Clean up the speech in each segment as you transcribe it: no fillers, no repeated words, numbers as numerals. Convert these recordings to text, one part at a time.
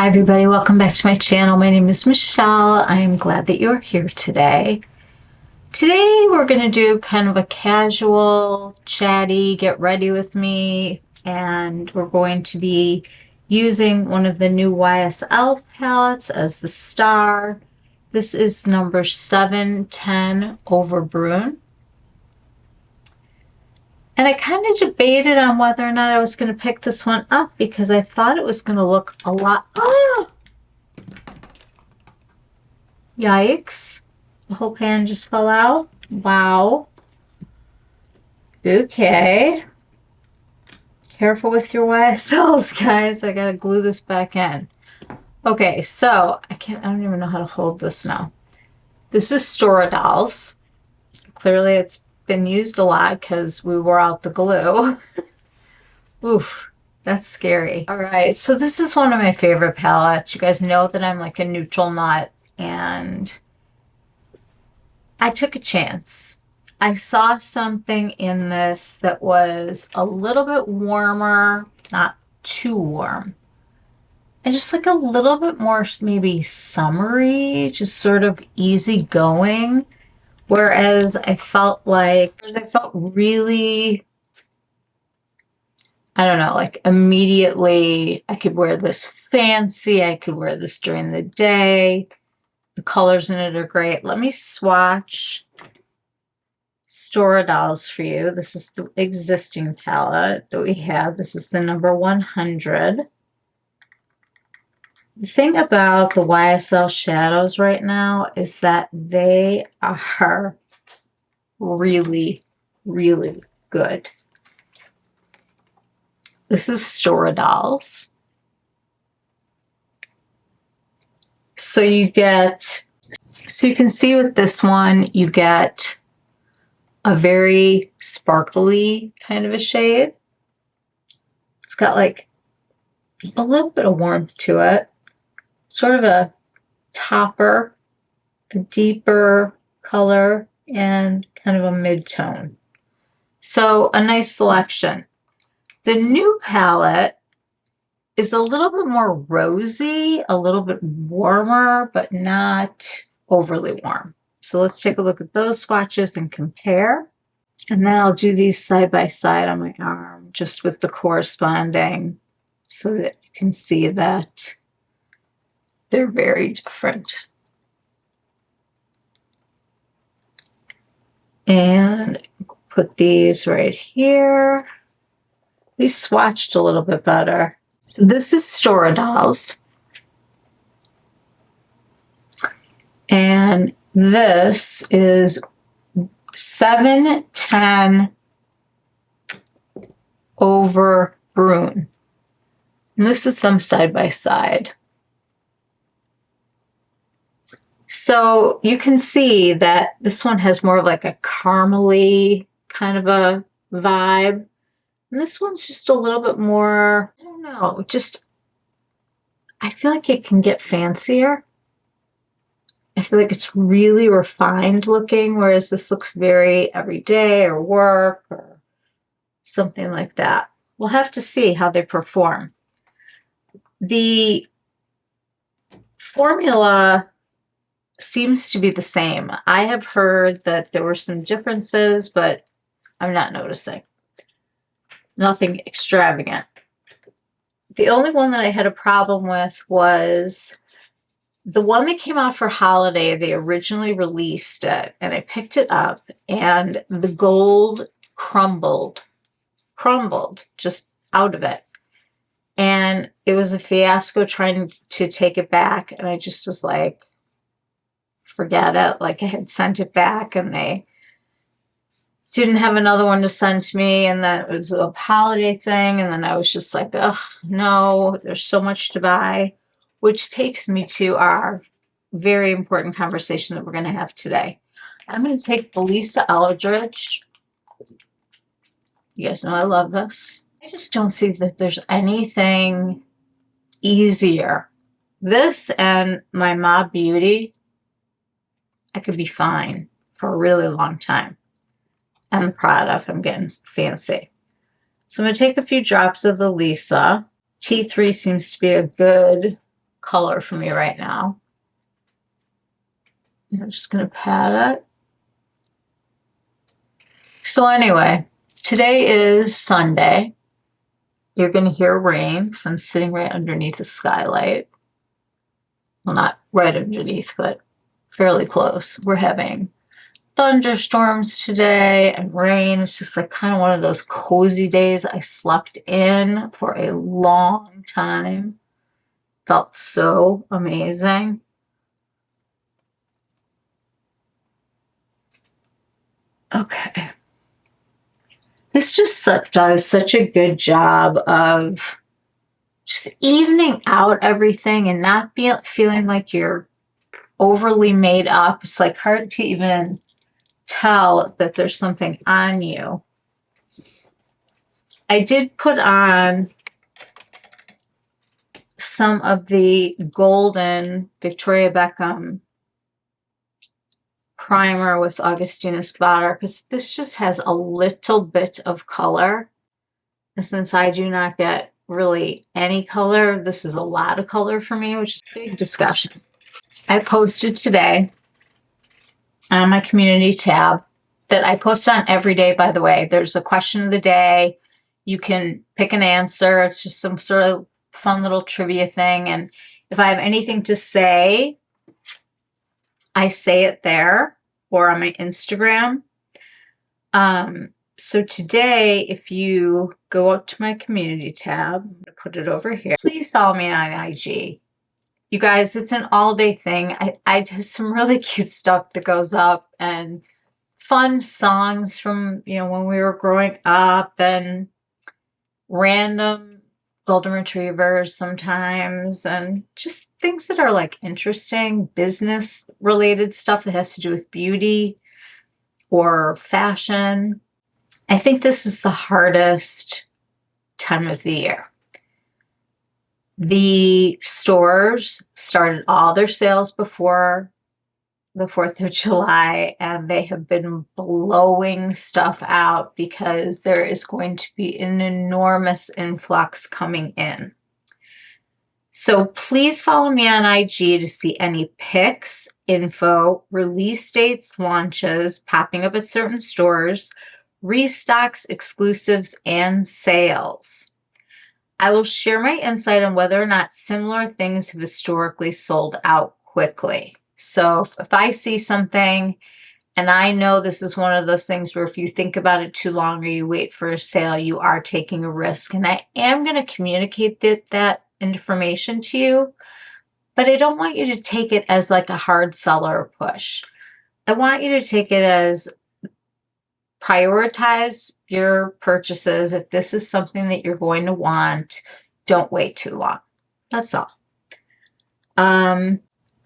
Hi everybody, welcome back to my channel. My name is Michelle. I am glad that you're here today. Today we're going to do kind of a casual, chatty, get ready with me, and we're going to be using one of the new YSL palettes as the star. This is number 710 Over Brun. And I kind of debated on whether or not I was going to pick this one up because I thought it was going to look a lot... Yikes. The whole pan just fell out. Wow. Okay. Careful with your YSLs, guys. I gotta glue this back in. Okay, so I don't even know how to hold this now. This is Stora dolls. Clearly it's been used a lot because we wore out the glue. Oof, that's scary. All right, so this is one of my favorite palettes. You guys know that I'm like a neutral nut, and I took a chance. I saw something in this that was a little bit warmer, not too warm, and just like a little bit more maybe summery, just sort of easygoing. Whereas I felt really, I don't know, like immediately I could wear this fancy, I could wear this during the day. The colors in it are great. Let me swatch Stora dolls for you. This is the existing palette that we have. This is the number 100. The thing about the YSL shadows right now is that they are really, really good. This is Stora dolls. So you can see with this one, you get a very sparkly kind of a shade. It's got like a little bit of warmth to it. Sort of a topper, a deeper color, and kind of a mid-tone. So a nice selection. The new palette is a little bit more rosy, a little bit warmer, but not overly warm. So let's take a look at those swatches and compare. And then I'll do these side by side on my arm, just with the corresponding, so that you can see that they're very different. And put these right here. We swatched a little bit better. So this is Stora dolls. And this is 710 Over Brun. And this is them side by side. So you can see that this one has more of like a caramely kind of a vibe. And this one's just a little bit more, I don't know, just, I feel like it can get fancier. I feel like it's really refined looking, whereas this looks very everyday or work or something like that. We'll have to see how they perform. The formula seems to be the same. I have heard that there were some differences, but I'm not noticing. Nothing extravagant. The only one that I had a problem with was the one that came out for holiday. They originally released it, and I picked it up, and the gold crumbled just out of it. And it was a fiasco trying to take it back, and I just was like, forget it. Like, I had sent it back, and they didn't have another one to send to me, and that was a holiday thing, and then I was just like, ugh, no, there's so much to buy, which takes me to our very important conversation that we're going to have today. I'm going to take the Lisa Eldridge. You guys know I love this. I just don't see that there's anything easier. This and my Ma Beauty, I could be fine for a really long time. I'm proud of. I'm getting fancy. So I'm going to take a few drops of the Lisa. T3 seems to be a good color for me right now. I'm just going to pat it. So anyway, today is Sunday. You're going to hear rain because I'm sitting right underneath the skylight. Well, not right underneath, but fairly close. We're having thunderstorms today and rain. It's just like kind of one of those cozy days. I slept in for a long time. Felt so amazing. Okay. This just does such a good job of just evening out everything and not feeling like you're overly made up. It's like hard to even tell that there's something on you. I did put on some of the golden Victoria Beckham primer with Augustina Splatter because this just has a little bit of color. And since I do not get really any color, this is a lot of color for me, which is a big discussion. I posted today on my community tab that I post on every day, by the way. There's a question of the day. You can pick an answer. It's just some sort of fun little trivia thing. And if I have anything to say, I say it there or on my Instagram. So today, if you go up to my community tab, I'm going to put it over here. Please follow me on IG. You guys, it's an all-day thing. I do some really cute stuff that goes up and fun songs from, when we were growing up and random golden retrievers sometimes and just things that are like interesting, business-related stuff that has to do with beauty or fashion. I think this is the hardest time of the year. The stores started all their sales before the 4th of July, and they have been blowing stuff out because there is going to be an enormous influx coming in. So please follow me on IG to see any pics, info, release dates, launches popping up at certain stores, restocks, exclusives, and sales. I will share my insight on whether or not similar things have historically sold out quickly. So if I see something and I know this is one of those things where if you think about it too long or you wait for a sale, you are taking a risk. And I am going to communicate that information to you, but I don't want you to take it as like a hard seller or push. I want you to take it as prioritize your purchases. If this is something that you're going to want, don't wait too long. That's all.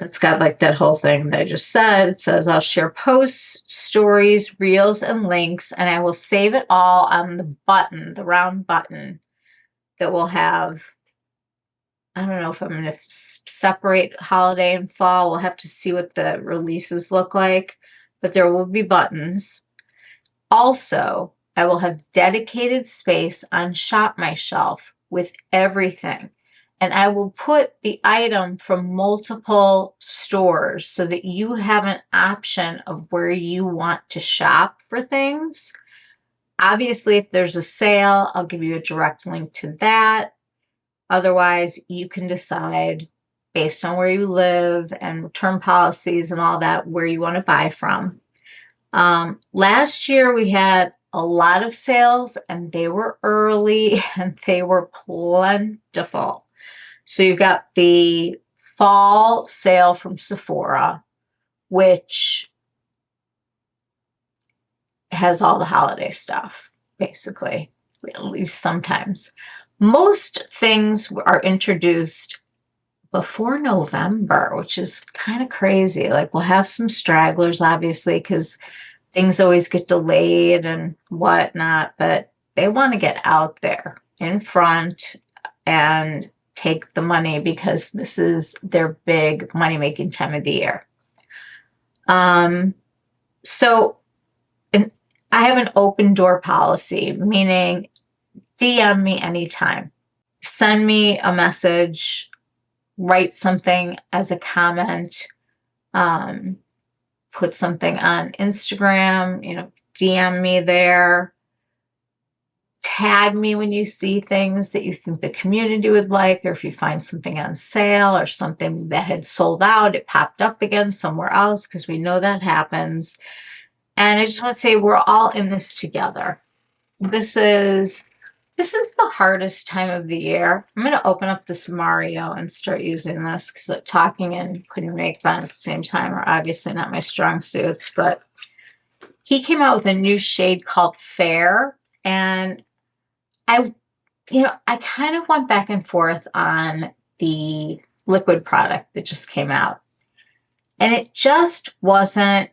It's got like that whole thing that I just said. It says I'll share posts, stories, reels, and links, and I will save it all on the button, the round button that will have, I don't know if I'm going to separate holiday and fall. We'll have to see what the releases look like, but there will be buttons. Also, I will have dedicated space on Shop My Shelf with everything. And I will put the item from multiple stores so that you have an option of where you want to shop for things. Obviously, if there's a sale, I'll give you a direct link to that. Otherwise, you can decide based on where you live and return policies and all that, where you want to buy from. Last year, we had a lot of sales and they were early and they were plentiful. So you've got the fall sale from Sephora, which has all the holiday stuff, basically, at least sometimes. Most things are introduced before November, which is kind of crazy. Like we'll have some stragglers, obviously, because things always get delayed and whatnot, but they want to get out there in front and take the money because this is their big money-making time of the year. So I have an open door policy, meaning DM me anytime. Send me a message write something as a comment, put something on Instagram, you know, DM me there. Tag me when you see things that you think the community would like, or if you find something on sale or something that had sold out, it popped up again somewhere else, because we know that happens. And I just want to say we're all in this together. This is the hardest time of the year. I'm going to open up this Mario and start using this, because talking and putting makeup on at the same time are obviously not my strong suits. But he came out with a new shade called Fair, and I kind of went back and forth on the liquid product that just came out, and it just wasn't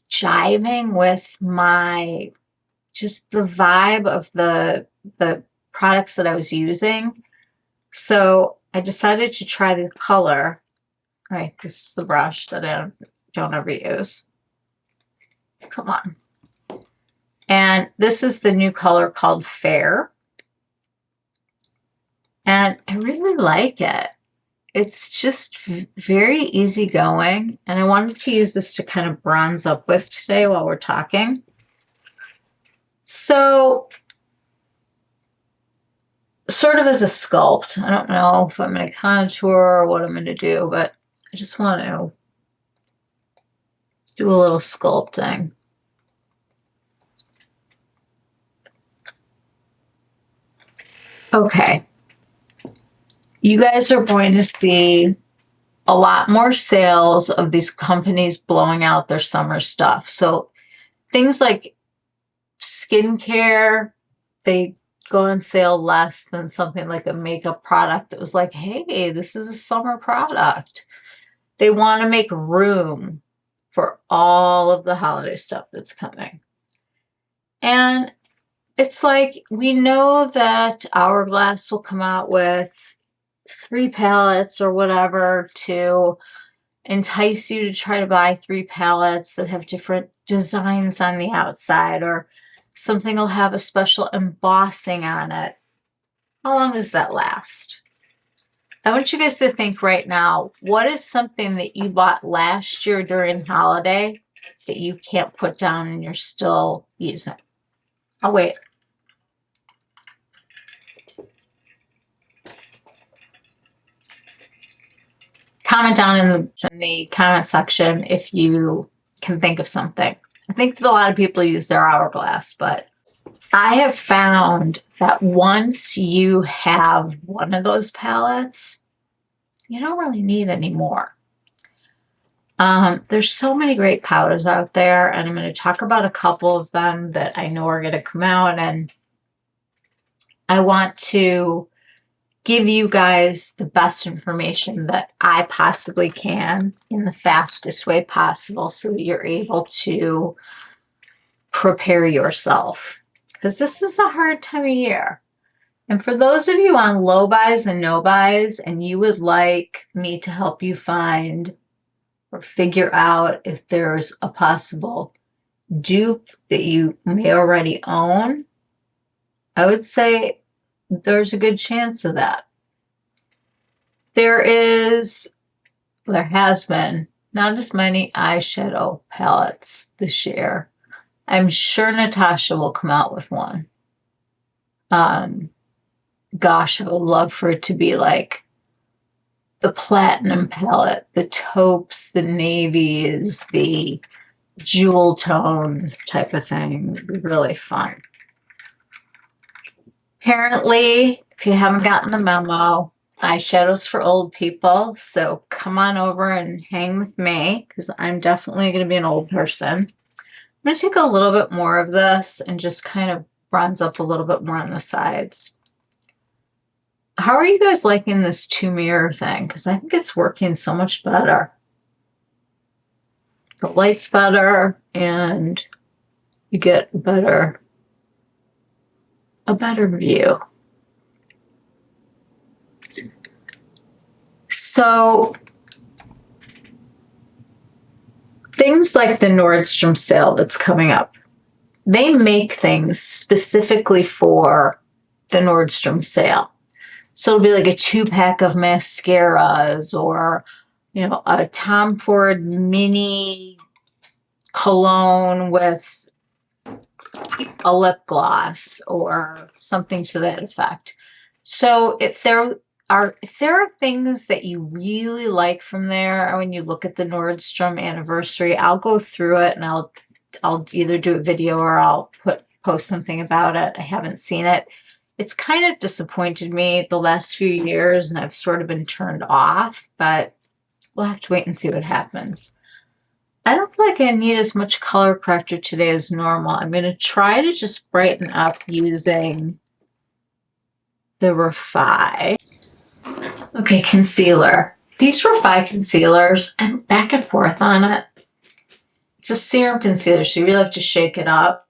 jiving with just the vibe of the products that I was using. So I decided to try the color. All right, this is the brush that I don't ever use. Come on. And this is the new color called Fair. And I really like it. It's just very easygoing. And I wanted to use this to kind of bronze up with today while we're talking. So, sort of as a sculpt. I don't know if I'm going to contour or what I'm going to do, but I just want to do a little sculpting. Okay. You guys are going to see a lot more sales of these companies blowing out their summer stuff. So things like skincare, they go on sale less than something like a makeup product that was like, hey, this is a summer product. They want to make room for all of the holiday stuff that's coming. And it's like, we know that Hourglass will come out with 3 palettes or whatever to entice you to try to buy 3 palettes that have different designs on the outside, or something will have a special embossing on it. How long does that last? I want you guys to think right now, what is something that you bought last year during holiday that you can't put down and you're still using? I'll wait. Comment down in the comment section if you can think of something. I think that a lot of people use their Hourglass, but I have found that once you have one of those palettes, you don't really need any more. There's so many great powders out there, and I'm going to talk about a couple of them that I know are going to come out, and I want to give you guys the best information that I possibly can in the fastest way possible, so that you're able to prepare yourself, because this is a hard time of year. And for those of you on low buys and no buys, and you would like me to help you find or figure out if there's a possible dupe that you may already own, I would say there's a good chance of that. There has been not as many eyeshadow palettes this year. I'm sure Natasha will come out with one. Gosh, I would love for it to be like the platinum palette, the taupes, the navies, the jewel tones type of thing. It would be really fun. Apparently, if you haven't gotten the memo, eyeshadows for old people. So come on over and hang with me, because I'm definitely going to be an old person. I'm going to take a little bit more of this and just kind of bronze up a little bit more on the sides. How are you guys liking this 2 mirror thing? Because I think it's working so much better. The light's better, and you get a better view. So things like the Nordstrom sale that's coming up, they make things specifically for the Nordstrom sale. So it'll be like a 2-pack of mascaras, or, you know, a Tom Ford mini cologne with a lip gloss or something to that effect. So if there are things that you really like from there, when you look at the Nordstrom anniversary, I'll go through it and I'll either do a video or I'll post something about it. I haven't seen it. It's kind of disappointed me the last few years, and I've sort of been turned off, but we'll have to wait and see what happens. I don't feel like I need as much color corrector today as normal. I'm going to try to just brighten up using the Refy. Okay, concealer. These Refy concealers, I'm back and forth on it. It's a serum concealer, so you really have to shake it up.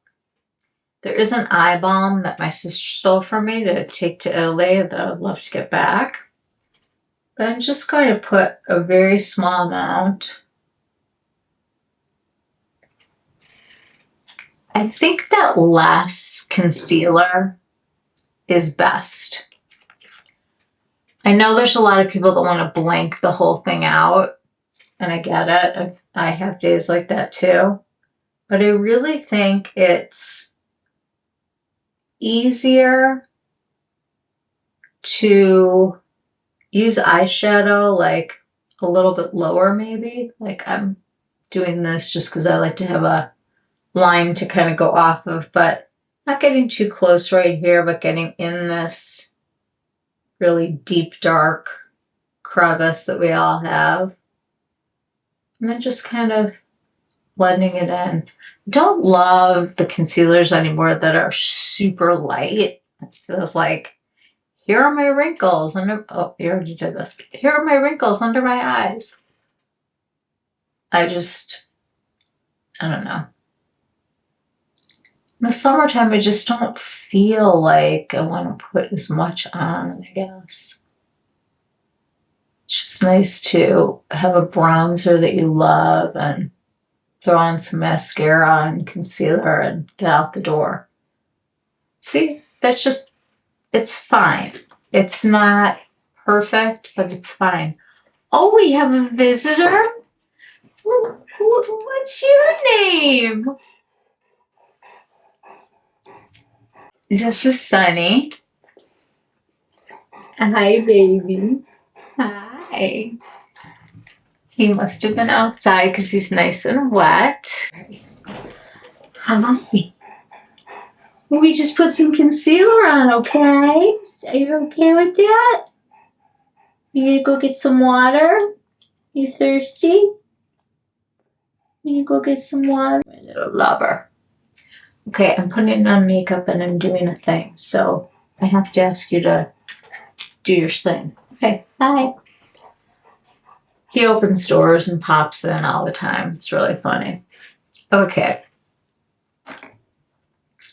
There is an eye balm that my sister stole from me to take to Italy that I'd love to get back. But I'm just going to put a very small amount. I think that less concealer is best. I know there's a lot of people that want to blank the whole thing out, and I get it. I have days like that too. But I really think it's easier to use eyeshadow like a little bit lower maybe. Like I'm doing this just because I like to have a line to kind of go off of, but not getting too close right here, but getting in this really deep dark crevice that we all have. And then just kind of blending it in. Don't love the concealers anymore that are super light. It feels like, here are my wrinkles under, oh, you already did this. Here are my wrinkles under my eyes. I don't know. In the summertime, I just don't feel like I want to put as much on, I guess. It's just nice to have a bronzer that you love and throw on some mascara and concealer and get out the door. See, that's just, it's fine. It's not perfect, but it's fine. Oh, we have a visitor? What's your name? This is Sunny. Hi, baby. Hi. He must have been outside because he's nice and wet. Hi. We just put some concealer on, okay? Are you okay with that? You gonna go get some water? You thirsty? You go get some water? My little lover. Okay, I'm putting on makeup and I'm doing a thing, so I have to ask you to do your thing. Okay, bye. He opens doors and pops in all the time. It's really funny. Okay.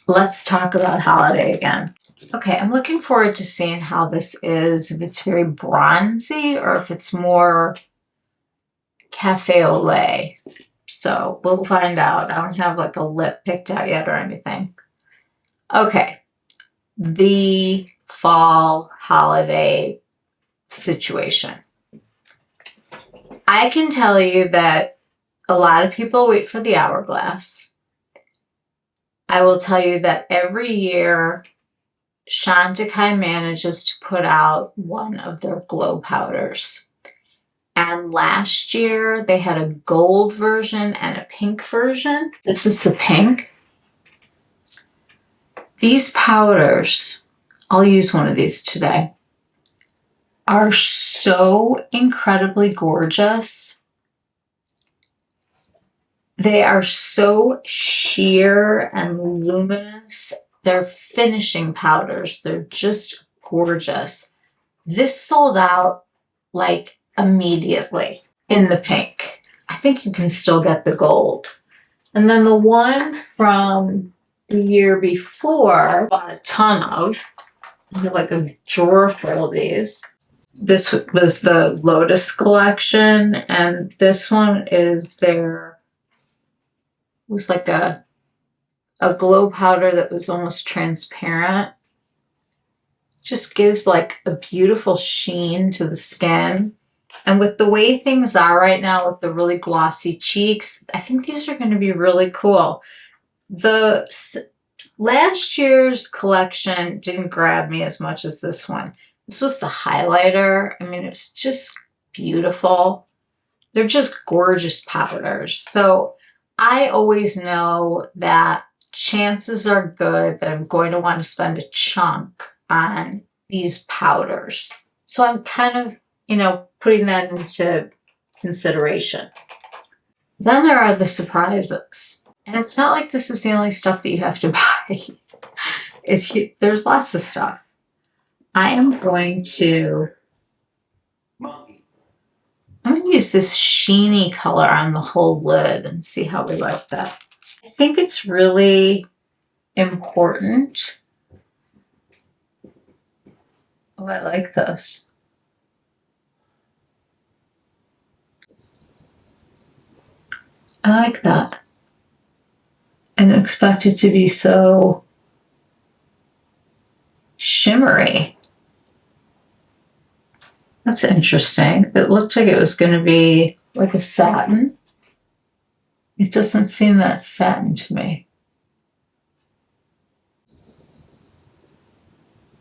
Let's talk about holiday again. Okay, I'm looking forward to seeing how this is, if it's very bronzy or if it's more cafe au lait. So we'll find out. I don't have like a lip picked out yet or anything. Okay, the fall holiday situation. I can tell you that a lot of people wait for the Hourglass. I will tell you that every year Chantecaille manages to put out one of their glow powders. And last year they had a gold version and a pink version. This is the pink. These powders, I'll use one of these today, are so incredibly gorgeous. They are so sheer and luminous. They're finishing powders. They're just gorgeous. This sold out like immediately in the pink. I think you can still get the gold. And then the one from the year before, I bought a ton of. I have like a drawer full of these. This was the Lotus collection, and this one is their, it was like a glow powder that was almost transparent. Just gives like a beautiful sheen to the skin. And with the way things are right now with the really glossy cheeks, I think these are going to be really cool. The last year's collection didn't grab me as much as this one. This was the highlighter. I mean, it's just beautiful. They're just gorgeous powders. So I always know that chances are good that I'm going to want to spend a chunk on these powders. So I'm kind of, putting that into consideration. Then there are the surprises. And it's not like this is the only stuff that you have to buy. There's lots of stuff. I am going to use this sheeny color on the whole lid and see how we like that. I think it's really important. Oh, I like this. I like that. I didn't expect it to be so shimmery. That's interesting. It looked like it was going to be like a satin. It doesn't seem that satin to me.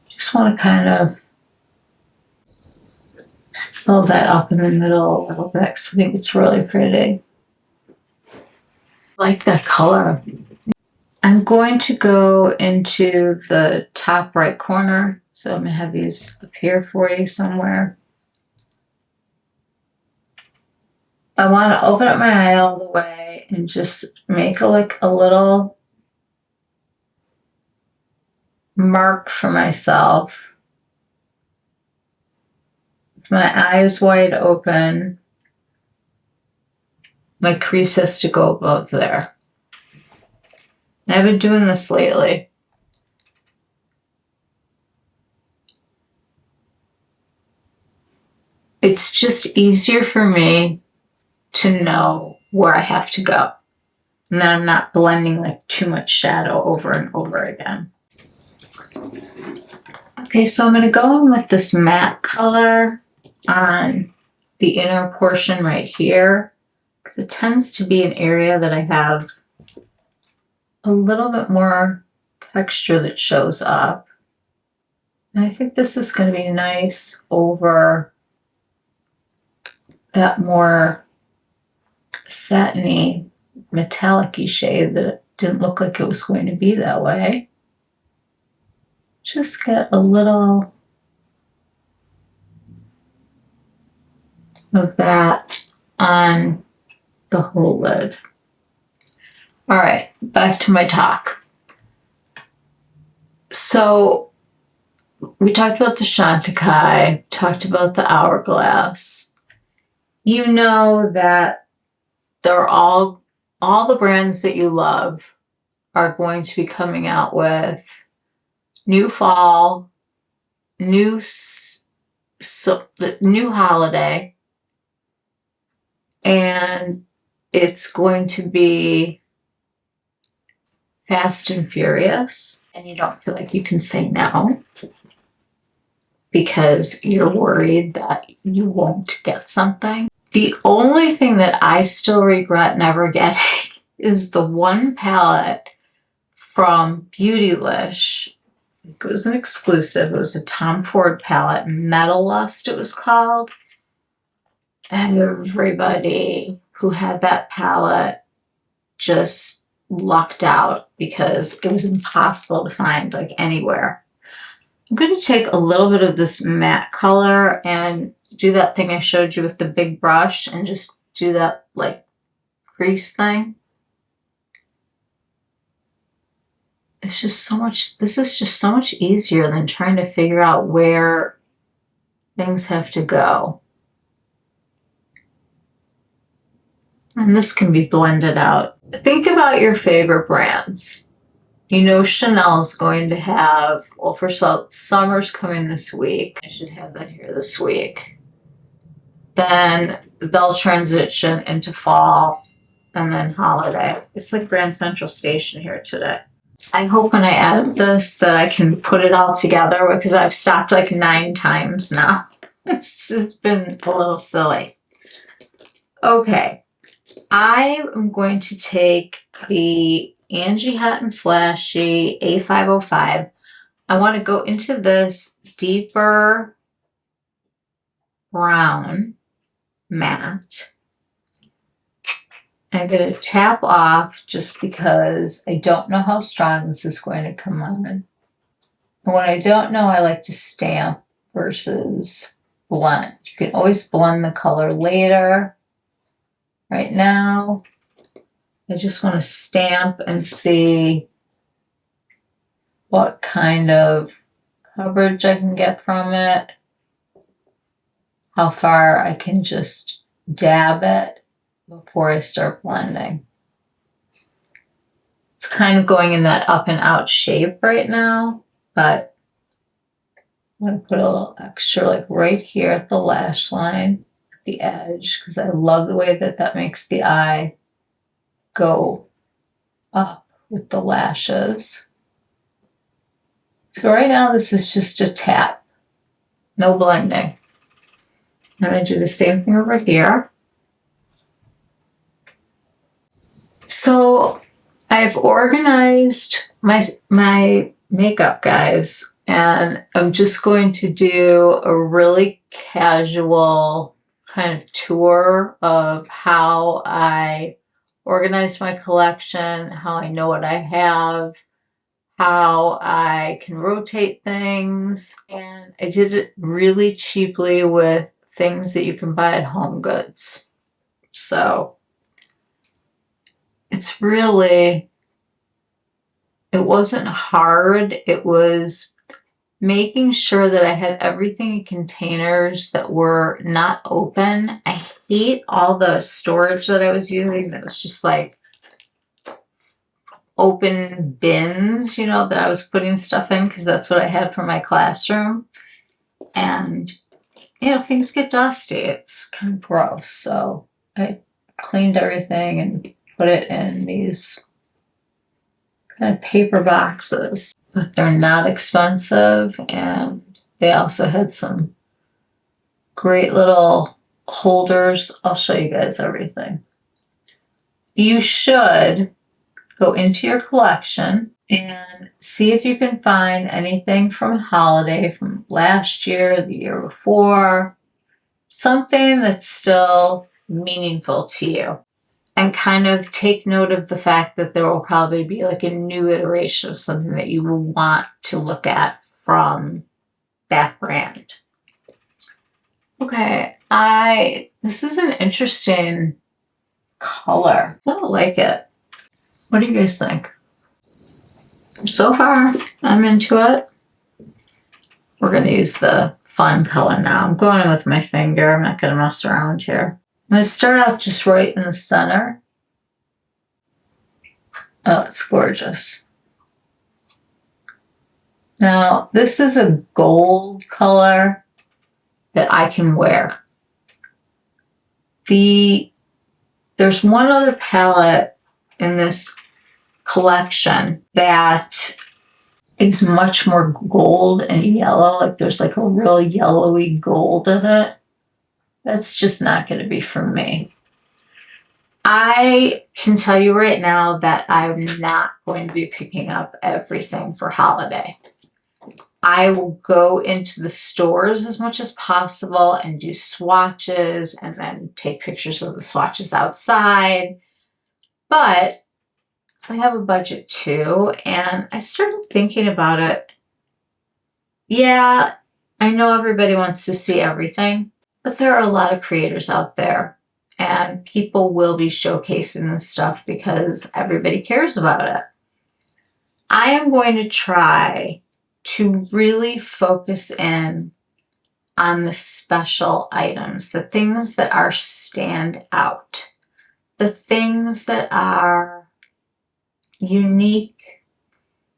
Just want to kind of fill that up in the middle a little bit because I think it's really pretty. I like that color. I'm going to go into the top right corner. So I'm going to have these up here for you somewhere. I want to open up my eye all the way and just make a little mark for myself. With my eyes wide open, my crease has to go above there. And I've been doing this lately. It's just easier for me to know where I have to go. And then I'm not blending like too much shadow over and over again. Okay, so I'm going to go in with this matte color on the inner portion right here. Because it tends to be an area that I have a little bit more texture that shows up. And I think this is going to be nice over that more satiny, metallic-y shade that didn't look like it was going to be that way. Just get a little of that on the whole lid. All right, back to my talk. So we talked about the Chantecaille, talked about the Hourglass. You know that they're all the brands that you love are going to be coming out with new fall, new holiday, and it's going to be fast and furious, and you don't feel like you can say no because you're worried that you won't get something. The only thing that I still regret never getting is the one palette from Beautylish. It was an exclusive. It was a Tom Ford palette, Metal Lust it was called. And everybody who had that palette just lucked out because it was impossible to find like anywhere. I'm going to take a little bit of this matte color and do that thing I showed you with the big brush and just do that like crease thing. It's just so much, this is just so much easier than trying to figure out where things have to go. And this can be blended out. Think about your favorite brands. You know Chanel's going to have, well, first of all, summer's coming this week. I should have that here this week. Then they'll transition into fall and then holiday. It's like Grand Central Station here today. I hope when I edit this that I can put it all together because I've stopped like 9 times now. It's just been a little silly. Okay, I am going to take the Angie Hot and Flashy A505. I want to go into this deeper brown matte. I'm going to tap off just because I don't know how strong this is going to come on. And when I don't know, I like to stamp versus blend. You can always blend the color later. Right now, I just want to stamp and see what kind of coverage I can get from it, how far I can just dab it before I start blending. It's kind of going in that up and out shape right now, but I'm going to put a little extra like right here at the lash line, the edge, because I love the way that that makes the eye go up with the lashes. So right now this is just a tap, no blending. I'm going to do the same thing over here. So I've organized my makeup, guys, and I'm just going to do a really casual kind of tour of how I organize my collection, how I know what I have, how I can rotate things, and I did it really cheaply with things that you can buy at Home Goods. So it's really, it wasn't hard. It was making sure that I had everything in containers that were not open. I hate all the storage that I was using that was just like open bins, you know, that I was putting stuff in because that's what I had for my classroom. And, you know, things get dusty. It's kind of gross. So I cleaned everything and put it in these kind of paper boxes. But they're not expensive, and they also had some great little holders. I'll show you guys everything. You should go into your collection and see if you can find anything from holiday from last year, the year before, something that's still meaningful to you. And kind of take note of the fact that there will probably be like a new iteration of something that you will want to look at from that brand. Okay, this is an interesting color. I don't like it. What do you guys think? So far, I'm into it. We're going to use the fun color now. I'm going in with my finger. I'm not going to mess around here. I'm going to start out just right in the center. Oh, it's gorgeous. Now, this is a gold color that I can wear. There's one other palette in this collection that is much more gold and yellow. Like there's like a real yellowy gold in it. That's just not going to be for me. I can tell you right now that I'm not going to be picking up everything for holiday. I will go into the stores as much as possible and do swatches and then take pictures of the swatches outside. But I have a budget too, and I started thinking about it. Yeah, I know everybody wants to see everything, but there are a lot of creators out there, and people will be showcasing this stuff because everybody cares about it. I am going to try to really focus in on the special items, the things that are stand out, the things that are unique,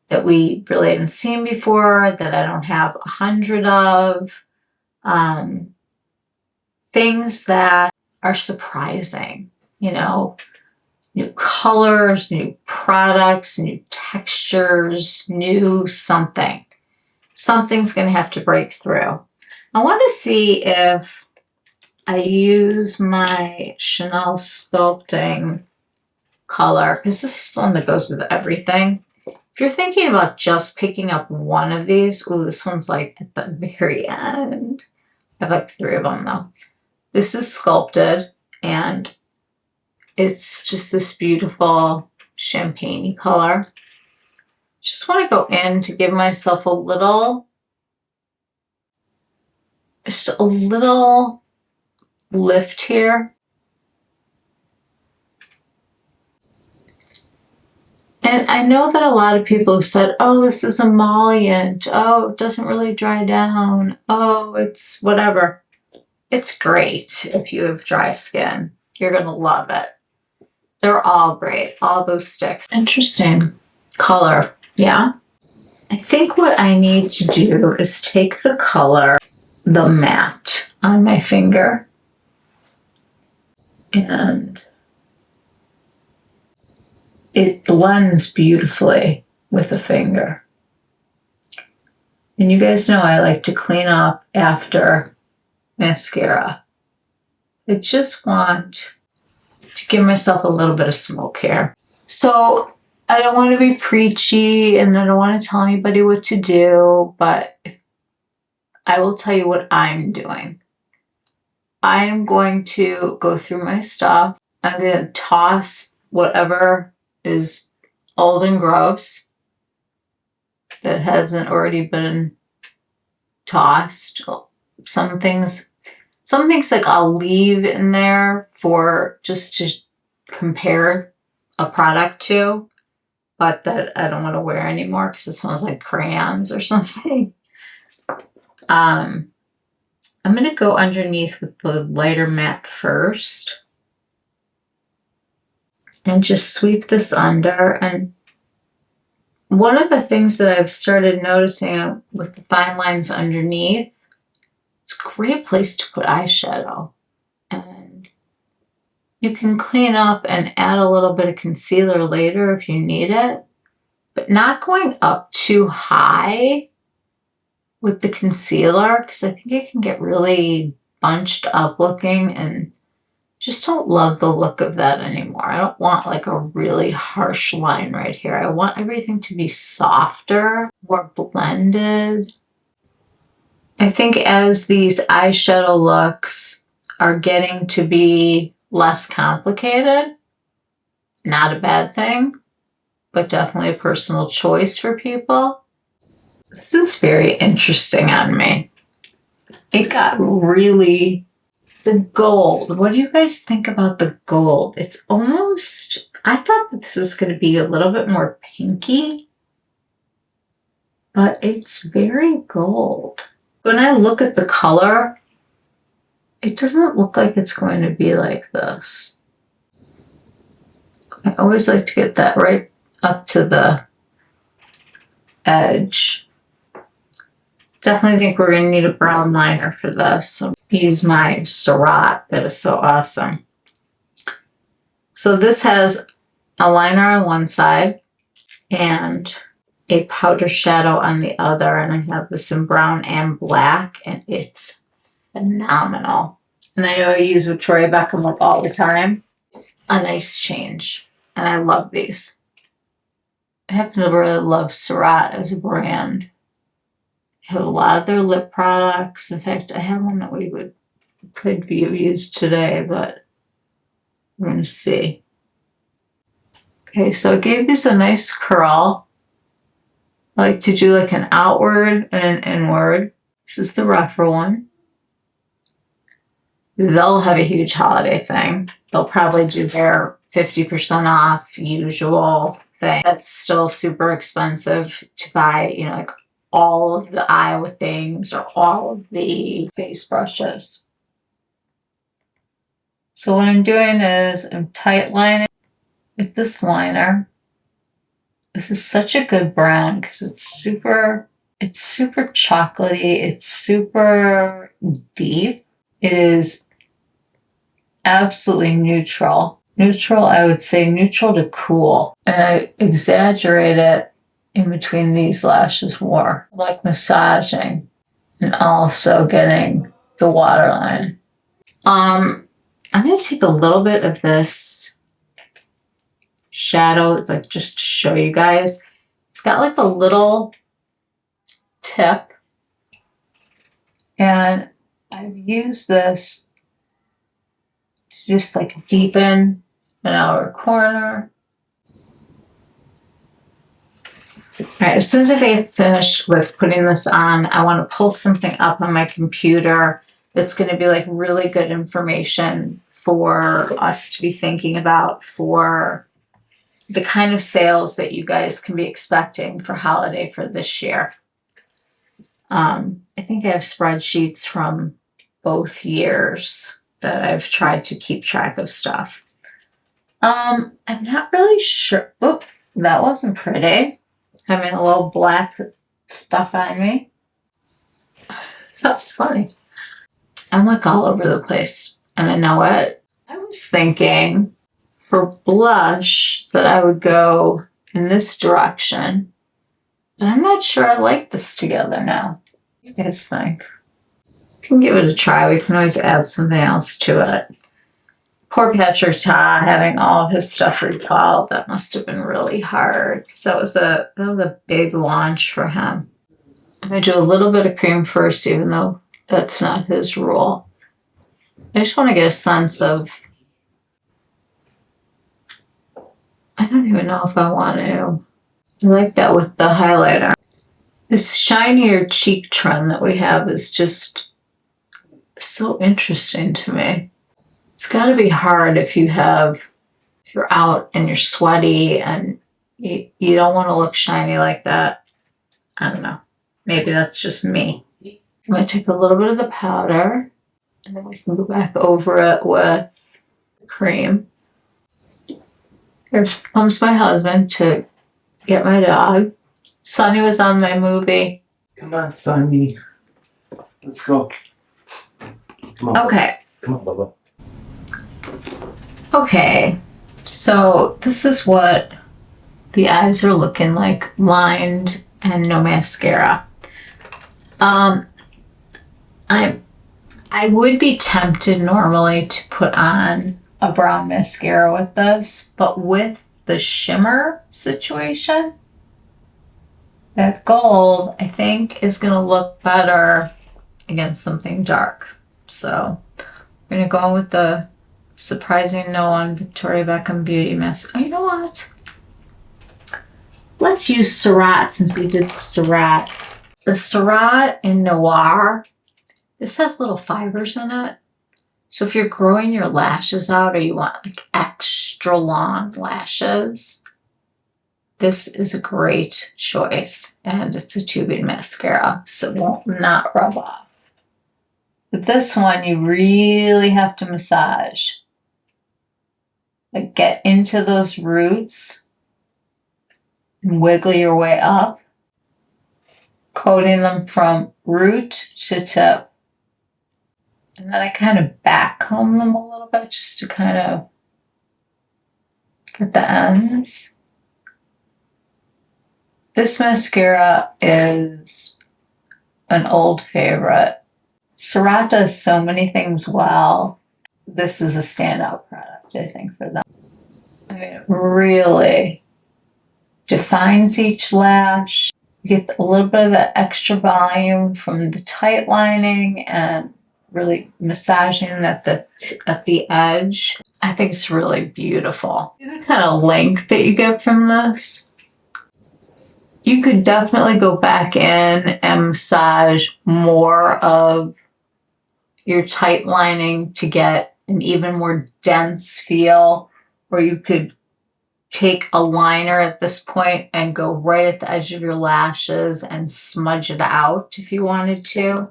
that we really haven't seen before, that I don't have 100 of, things that are surprising, you know, new colors, new products, new textures, new something. Something's going to have to break through. I want to see if I use my Chanel Sculpting color, because this is the one that goes with everything. If you're thinking about just picking up one of these, ooh, this one's like at the very end. I have like 3 of them though. This is sculpted and it's just this beautiful champagne color. Just want to go in to give myself just a little lift here. And I know that a lot of people have said, oh, this is emollient. Oh, it doesn't really dry down. Oh, it's whatever. It's great if you have dry skin. You're going to love it. They're all great. All those sticks. Interesting color. Yeah. I think what I need to do is take the color, the matte, on my finger. And it blends beautifully with the finger. And you guys know I like to clean up after mascara. I just want to give myself a little bit of smoke here. So I don't want to be preachy and I don't want to tell anybody what to do, but I will tell you what I'm doing. I am going to go through my stuff. I'm going to toss whatever is old and gross that hasn't already been tossed. Some things like I'll leave in there for just to compare a product to, but that I don't want to wear anymore because it smells like crayons or something. I'm going to go underneath with the lighter matte first and just sweep this under. And one of the things that I've started noticing with the fine lines underneath, it's a great place to put eyeshadow. And you can clean up and add a little bit of concealer later if you need it, but not going up too high with the concealer because I think it can get really bunched up looking and just don't love the look of that anymore. I don't want like a really harsh line right here. I want everything to be softer, more blended. I think as these eyeshadow looks are getting to be less complicated, not a bad thing, but definitely a personal choice for people. This is very interesting on me. It got really... The gold. What do you guys think about the gold? It's almost... I thought that this was going to be a little bit more pinky, but it's very gold. When I look at the color, it doesn't look like it's going to be like this. I always like to get that right up to the edge. Definitely think we're going to need a brown liner for this. So use my Surratt. That is so awesome. So this has a liner on one side and a powder shadow on the other. And I have this in brown and black and it's phenomenal. And I know I use Victoria Beckham like all the time. It's a nice change. And I love these. I happen to really love Surratt as a brand. I have a lot of their lip products. In fact, I have one that could be used today, but we're going to see. Okay, so I gave this a nice curl. I like to do like an outward and an inward. This is the rougher one. They'll have a huge holiday thing. They'll probably do their 50% off usual thing. That's still super expensive to buy, you know, like all of the Iowa things or all of the face brushes. So what I'm doing is I'm tightlining with this liner. This is such a good brown because it's super chocolatey. It's super deep. It is absolutely neutral. neutral, I would say neutral to cool. And I exaggerate it in between these lashes more, like massaging and also getting the waterline. I'm going to take a little bit of this shadow, like just to show you guys. It's got like a little tip, and I've used this to just like deepen an outer corner. All right, as soon as I finish with putting this on, I want to pull something up on my computer that's going to be like really good information for us to be thinking about for the kind of sales that you guys can be expecting for holiday for this year. I think I have spreadsheets from both years that I've tried to keep track of stuff. I'm not really sure. Oop, that wasn't pretty. Having a little black stuff on me. That's funny. I'm like all over the place. And I know it. I was thinking for blush that I would go in this direction. But I'm not sure I like this together now. What do you guys think? We can give it a try. We can always add something else to it. Poor Patrick Ta having all of his stuff recalled. That must have been really hard because that was a big launch for him. I'm going to do a little bit of cream first, even though that's not his rule. I just want to get a sense of, I don't even know if I want to. I like that with the highlighter. This shinier cheek trend that we have is just so interesting to me. It's got to be hard if you're out and you're sweaty and you don't want to look shiny like that. I don't know. Maybe that's just me. I'm going to take a little bit of the powder and then we can go back over it with cream. Here comes my husband to get my dog. Sonny was on my movie. Come on, Sonny. Let's go. Come on. Okay. Come on, Bubba. Okay, so this is what the eyes are looking like, lined and no mascara. I would be tempted normally to put on a brown mascara with this, but with the shimmer situation, that gold, I think, is going to look better against something dark. So I'm going to go with the Surprising No on Victoria Beckham Beauty Mask. Oh, you know what? Let's use Surratt since we did the Surratt. The Surratt in Noir, this has little fibers in it. So if you're growing your lashes out or you want like extra long lashes, this is a great choice. And it's a tubing mascara, so it won't not rub off. With this one, you really have to massage. Like get into those roots and wiggle your way up, coating them from root to tip. And then I kind of backcomb them a little bit just to kind of get the ends. This mascara is an old favorite. Surratt does so many things well. This is a standout product, I think, for them. I mean, it really defines each lash. You get a little bit of that extra volume from the tight lining and really massaging at the edge. I think it's really beautiful. The kind of length that you get from this, you could definitely go back in and massage more of your tight lining to get an even more dense feel, or you could take a liner at this point and go right at the edge of your lashes and smudge it out if you wanted to.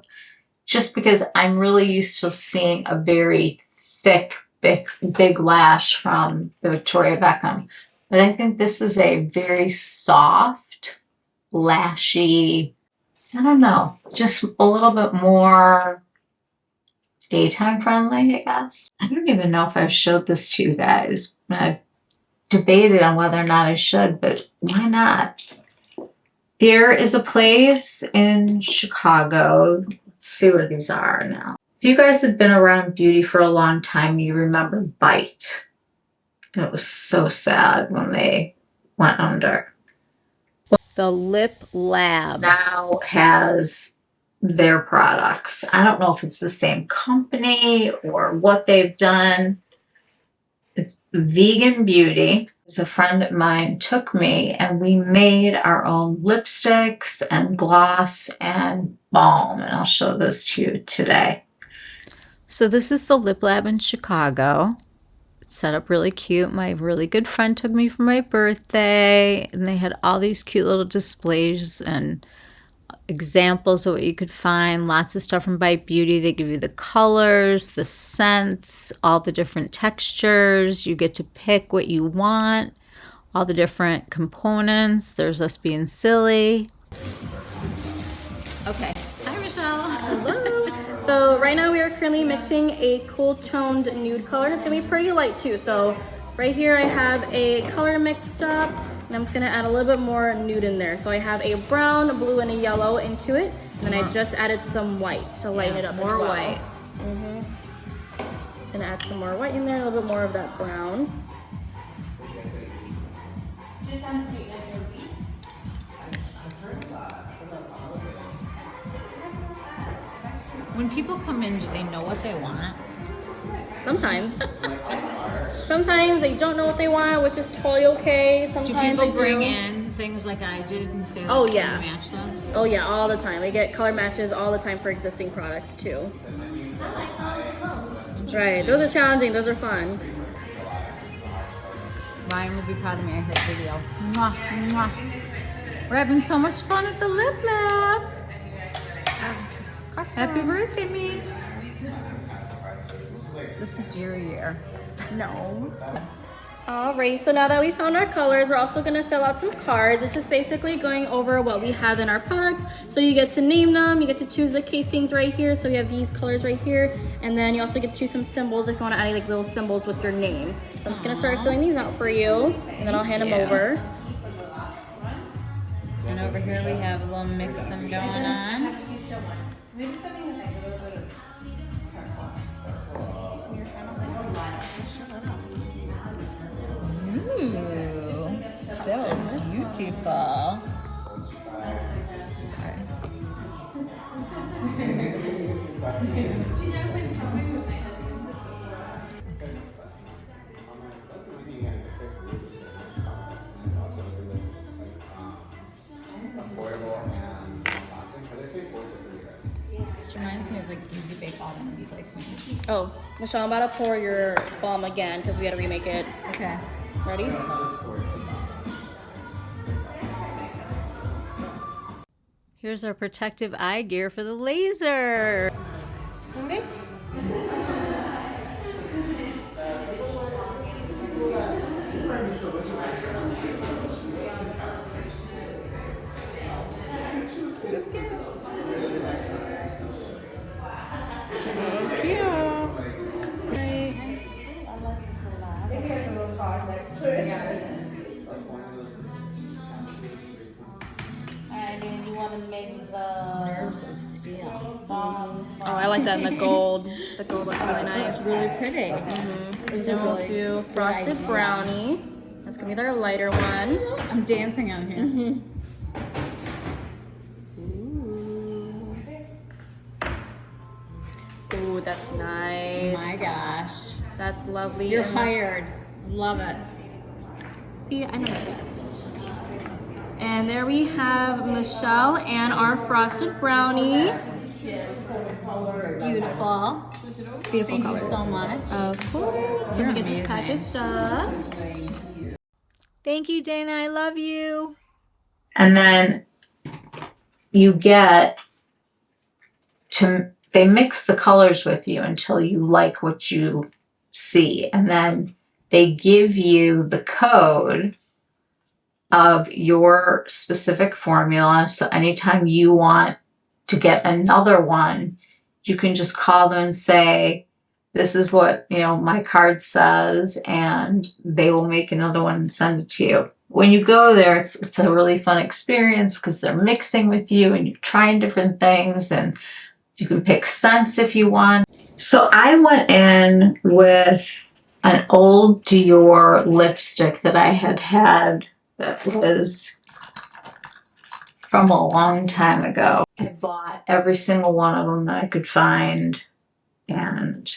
Just because I'm really used to seeing a very thick, big lash from the Victoria Beckham. But I think this is a very soft, lashy, I don't know, just a little bit more daytime friendly, I guess. I don't even know if I've showed this to you guys. I've debated on whether or not I should, but why not? There is a place in Chicago. Let's see where these are now. If you guys have been around beauty for a long time, you remember Bite. And it was so sad when they went under. The Lip Lab Now has their products. I don't know if it's the same company or what they've done. It's vegan beauty. A friend of mine took me and we made our own lipsticks and gloss and balm, and I'll show those to you today. So this is the Lip Lab in Chicago. It's set up really cute. My really good friend took me for my birthday, and they had all these cute little displays and examples of what you could find. Lots of stuff from Bite Beauty. They give you the colors, the scents, all the different textures. You get to pick what you want, all the different components. There's us being silly. Okay. Hi, Michelle. Hello. So right now we are currently mixing a cool toned nude color. It's gonna be pretty light too. So right here I have a color mixed up, and I'm just gonna add a little bit more nude in there. So I have a brown, a blue, and a yellow into it. And then I just added some white to lighten it up more as well. white. Gonna add some more white in there, a little bit more of that brown. When people come in, do they know what they want? Sometimes. Sometimes they don't know what they want, which is totally okay. Do Sometimes people they bring do. in things like I did and say, Oh, like, yeah. can you match those? Oh yeah, all the time. We get color matches all the time for existing products too. Right, those are challenging, those are fun. Ryan will be proud of me. I hit video. Mwah, mwah. We're having so much fun at the Lip Lab. Happy birthday, me. This is your year. No. Alright, so now that we found our colors, we're also going to fill out some cards. It's just basically going over what we have in our products. So you get to name them, you get to choose the casings right here. So we have these colors right here. And then you also get to choose some symbols if you want to add any like little symbols with your name. So I'm just going to start filling these out for you, and then I'll hand them over. And over here we have a little mixing going on. Ooh, so beautiful. Sorry. This reminds me of like easy bake almonds, like me. Oh, Michelle, I'm about to pour your balm again because we got to remake it. Okay. Ready? Here's our protective eye gear for the laser. Okay. And then you want to make the Nerves of steel. Oh, I like that in the gold. The gold looks really nice. It's really pretty. And then we'll do frosted brownie. That's gonna be our lighter one. I'm dancing on here. Ooh, that's nice. My gosh. That's lovely. You're And hired. Love it. see, I know this. And there we have Michelle and our frosted brownie. Beautiful. Beautiful Thank colors. you so much. Of course. So You're we get this amazing. packaged up. Thank you, Dana. I love you. And then you get to, they mix the colors with you until you like what you see. And then they give you the code of your specific formula. So anytime you want to get another one, you can just call them and say, this is what, you know, my card says, and they will make another one and send it to you. When you go there, it's a really fun experience because they're mixing with you and you're trying different things, and you can pick scents if you want. So I went in with an old Dior lipstick that I had that was from a long time ago. I bought every single one of them that I could find, and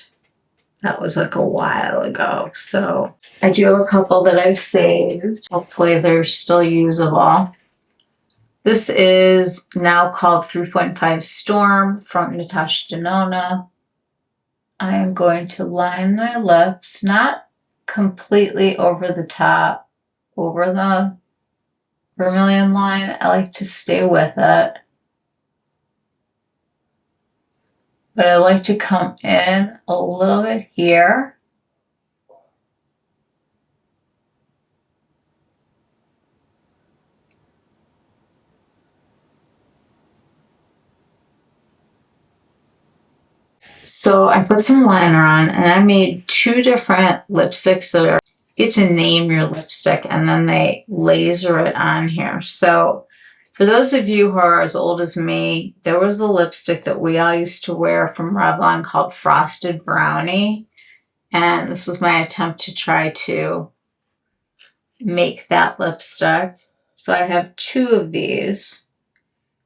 that was like a while ago. So I do have a couple that I've saved. Hopefully they're still usable. This is now called 3.5 Storm from Natasha Denona. I am going to line my lips, not completely over the top, over the vermilion line. I like to stay with it. But I like to come in a little bit here. So I put some liner on, and I made 2 different lipsticks that are, you get to name your lipstick and then they laser it on here. So for those of you who are as old as me, there was a lipstick that we all used to wear from Revlon called Frosted Brownie. And this was my attempt to try to make that lipstick. So I have 2 of these.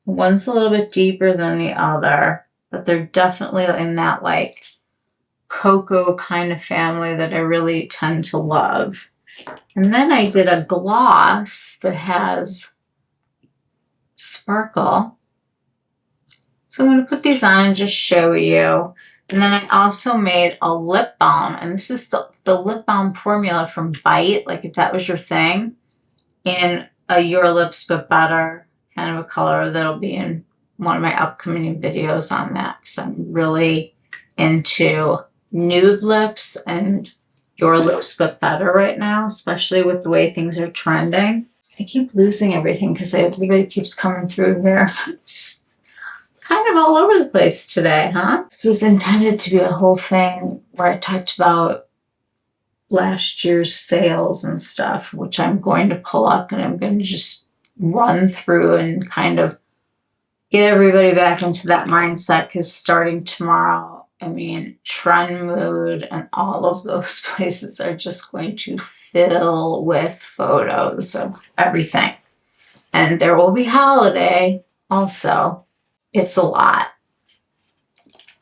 One's a little bit deeper than the other, but they're definitely in that like cocoa kind of family that I really tend to love. And then I did a gloss that has sparkle. So I'm going to put these on and just show you. And then I also made a lip balm, and this is the lip balm formula from Bite, like if that was your thing, in a Your Lips But Better kind of a color that'll be in one of my upcoming videos on that, because I'm really into nude lips and Your Lips But Better right now, especially with the way things are trending. I keep losing everything because everybody keeps coming through here. Just kind of all over the place today, huh? This was intended to be a whole thing where I talked about last year's sales and stuff, which I'm going to pull up and I'm going to just run through and kind of get everybody back into that mindset, because starting tomorrow, I mean, Trend Mood and all of those places are just going to fill with photos of everything. And there will be holiday also. It's a lot.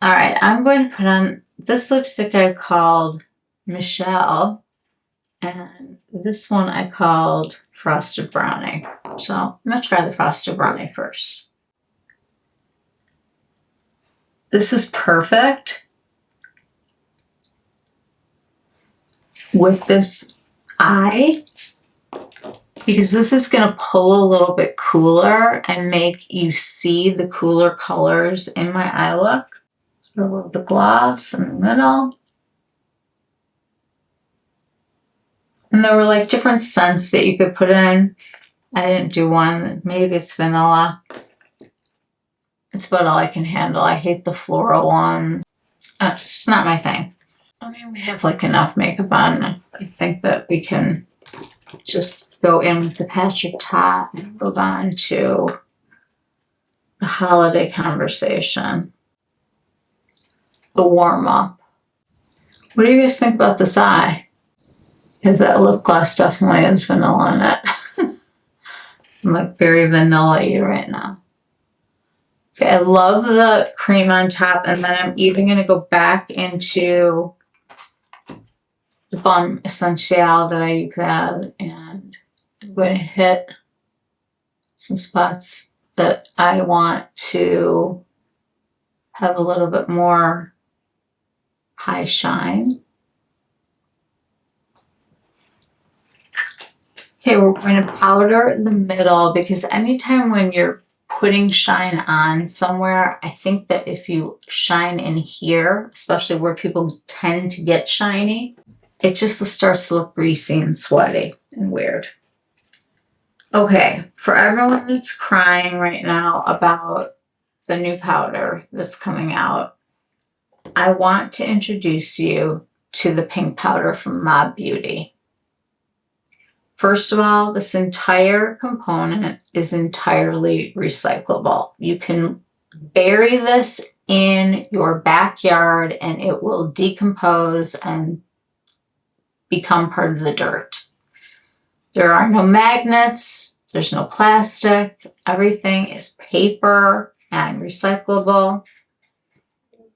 All right, I'm going to put on this lipstick I called Michelle, and this one I called Frosted Brownie. So I'm going to try the Frosted Brownie first. This is perfect with this eye, because this is going to pull a little bit cooler and make you see the cooler colors in my eye look. Let's put a little bit of gloss in the middle. And there were like different scents that you could put in. I didn't do one. Maybe it's vanilla. It's about all I can handle. I hate the floral ones. It's just not my thing. I mean, we have like enough makeup on. I think that we can just go in with the patch of top and move on to the holiday conversation. The warm up. What do you guys think about this eye? Because that lip gloss definitely has vanilla in it. I'm like very vanilla-y right now. Okay, I love the cream on top, and then I'm even going to go back into the Balm Essential that I had, and I'm going to hit some spots that I want to have a little bit more high shine. Okay, we're going to powder in the middle, because anytime when you're putting shine on somewhere, I think that if you shine in here, especially where people tend to get shiny, it just starts to look greasy and sweaty and weird. Okay, for everyone that's crying right now about the new powder that's coming out, I want to introduce you to the pink powder from Mob Beauty. First of all, this entire component is entirely recyclable. You can bury this in your backyard and it will decompose and become part of the dirt. There are no magnets, there's no plastic, everything is paper and recyclable.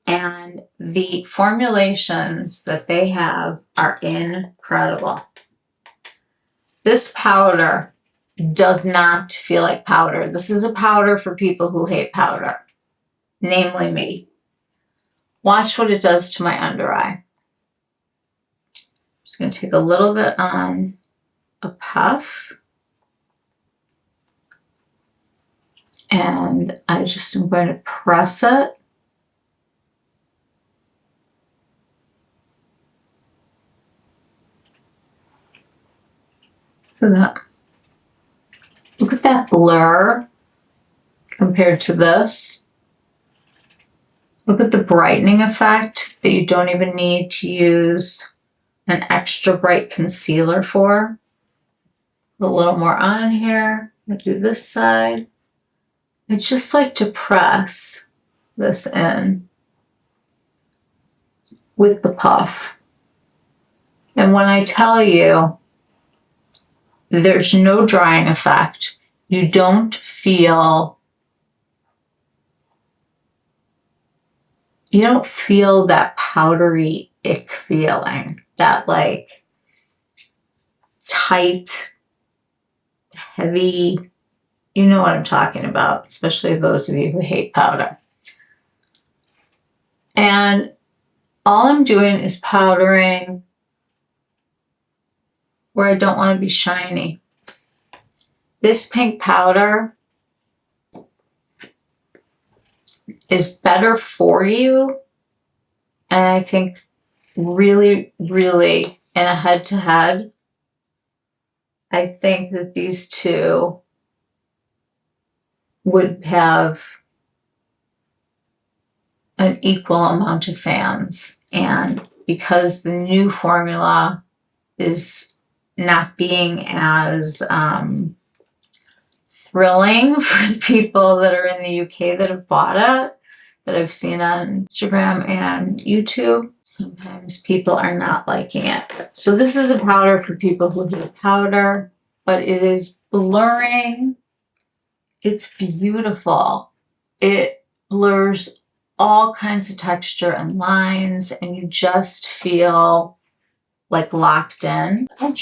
And the formulations that they have are incredible. This powder does not feel like powder. This is a powder for people who hate powder, namely me. Watch what it does to my under eye. Just going to take a little bit on a puff. And I just am going to press it. Look at that. Look at that blur compared to this. Look at the brightening effect that you don't even need to use an extra bright concealer for. A little more on here. I'm gonna do this side. I just like to press this in with the puff. And when I tell you there's no drying effect, you don't feel that powdery ick feeling, that like tight, heavy, you know what I'm talking about, especially those of you who hate powder. And all I'm doing is powdering where I don't want to be shiny. This pink powder is better for you, and I think really, really in a head-to-head, I think that these two would have an equal amount of fans. And because the new formula is not being as thrilling for the people that are in the UK that have bought it, that I've seen on Instagram and YouTube, sometimes people are not liking it. So this is a powder for people who hate powder, but it is blurring. It's beautiful. It blurs all kinds of texture and lines, and you just feel like locked in. I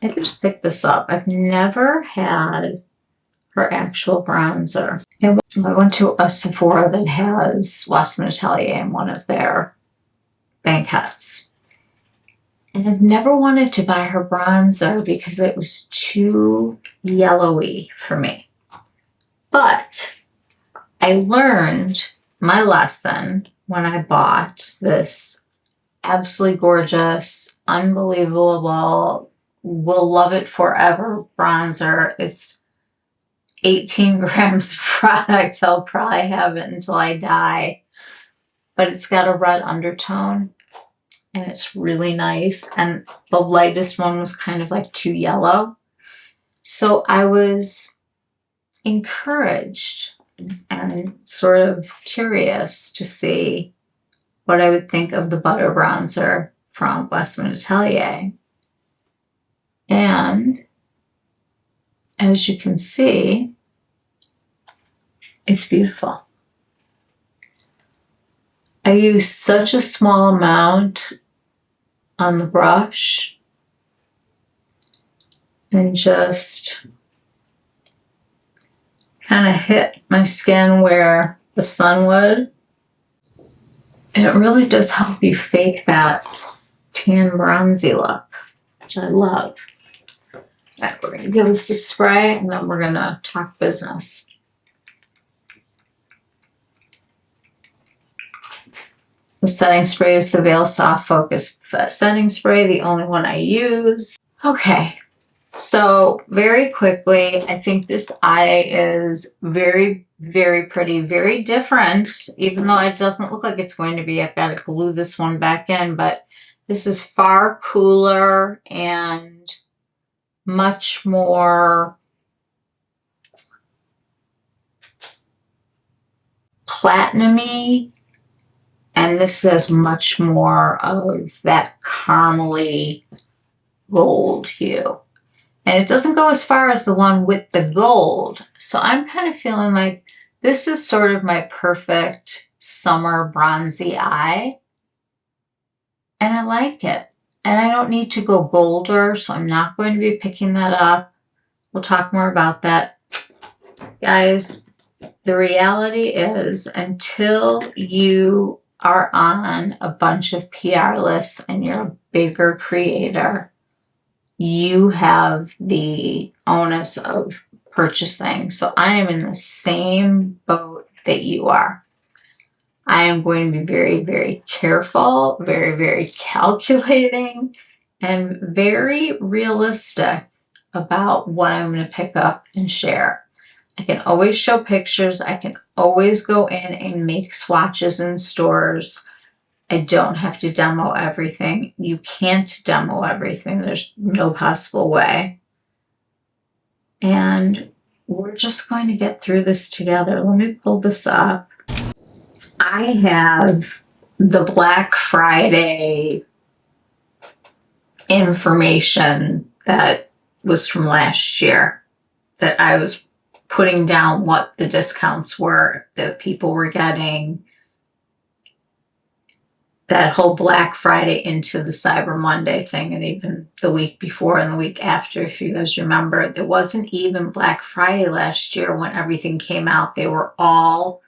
just picked this up. I've never had her actual bronzer. And I went to a Sephora that has Westman Atelier in one of their banquettes. And I've never wanted to buy her bronzer because it was too yellowy for me. But I learned my lesson when I bought this absolutely gorgeous, unbelievable, will love it forever bronzer. It's 18 grams of product. I'll probably have it until I die. But it's got a red undertone and it's really nice. And the lightest one was kind of like too yellow. So I was encouraged and sort of curious to see what I would think of the butter bronzer from Westman Atelier. And as you can see, it's beautiful. I use such a small amount on the brush and just kind of hit my skin where the sun would. And it really does help you fake that tan bronzy look, which I love. Right, we're going to give this a spray and then we're going to talk business. The setting spray is the Veil Soft Focus setting spray, the only one I use. Okay, So very quickly, I think this eye is very, very pretty, very different, even though it doesn't look like it's going to be. I've got to glue this one back in, but this is far cooler and much more platinum-y, and this has much more of that caramely gold hue. And it doesn't go as far as the one with the gold. So I'm kind of feeling like this is sort of my perfect summer bronzy eye. And I like it. And I don't need to go golder, so I'm not going to be picking that up. We'll talk more about that. Guys, the reality is until you are on a bunch of PR lists and you're a bigger creator, you have the onus of purchasing. So I am in the same boat that you are. I am going to be very, very careful, very, very calculating, and very realistic about what I'm going to pick up and share. I can always show pictures. I can always go in and make swatches in stores. I don't have to demo everything. You can't demo everything. There's no possible way. And we're just going to get through this together. Let me pull this up. I have the Black Friday information that was from last year that I was putting down what the discounts were that people were getting. That whole Black Friday into the Cyber Monday thing, and even the week before and the week after, if you guys remember, there wasn't even Black Friday last year when everything came out. They were all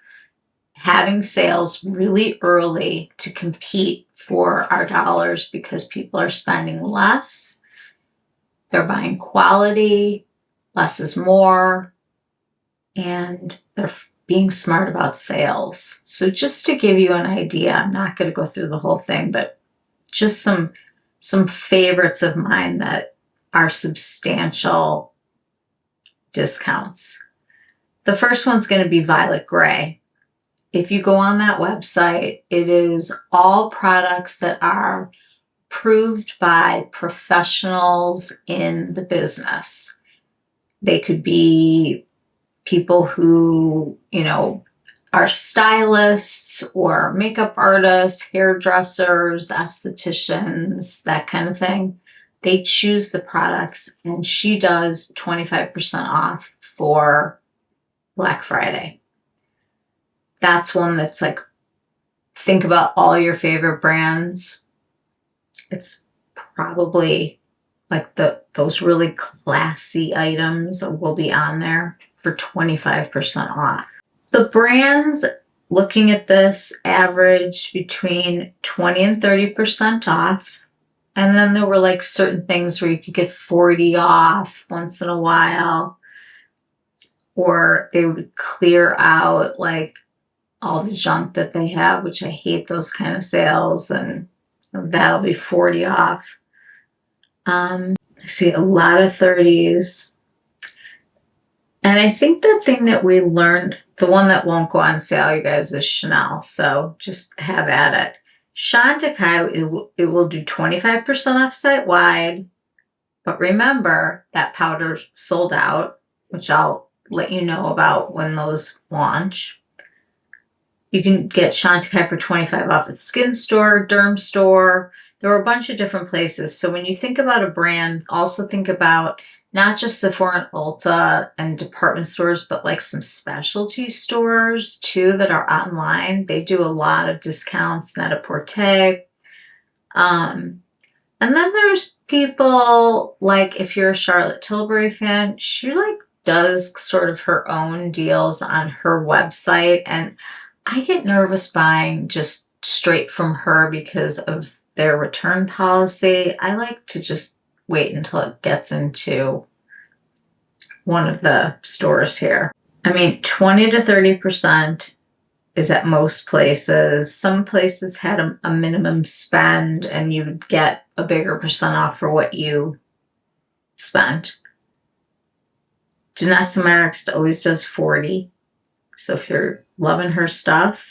having sales really early to compete for our dollars because people are spending less. They're buying quality, less is more, and they're being smart about sales. So just to give you an idea, I'm not going to go through the whole thing, but just some favorites of mine that are substantial discounts. The first one's going to be Violet Gray. If you go on that website, it is all products that are approved by professionals in the business. They could be people who, are stylists or makeup artists, hairdressers, estheticians, that kind of thing. They choose the products, and she does 25% off for Black Friday. That's one that's like, think about all your favorite brands. It's probably like those really classy items will be on there for 25% off. The brands looking at this average between 20 and 30% off. And then there were like certain things where you could get 40 off once in a while, or they would clear out like all the junk that they have, which I hate those kind of sales, and that'll be 40 off. I see a lot of 30s. And I think the thing that we learned, the one that won't go on sale, you guys, is Chanel. So just have at it. Chantecaille, it will do 25% off site-wide. But remember, that powder sold out, which I'll let you know about when those launch. You can get Chantecaille for 25 off at Skin Store, Derm Store. There are a bunch of different places. So when you think about a brand, also think about not just Sephora and Ulta and department stores, but like some specialty stores too that are online. They do a lot of discounts, Net-a-Porter. And then there's people like, if you're a Charlotte Tilbury fan, she like does sort of her own deals on her website. And I get nervous buying just straight from her because of their return policy. I like to just wait until it gets into one of the stores here. I mean, 20 to 30% is at most places. Some places had a minimum spend and you would get a bigger percent off for what you spent. Danessa Merrick's always does 40. So if you're loving her stuff,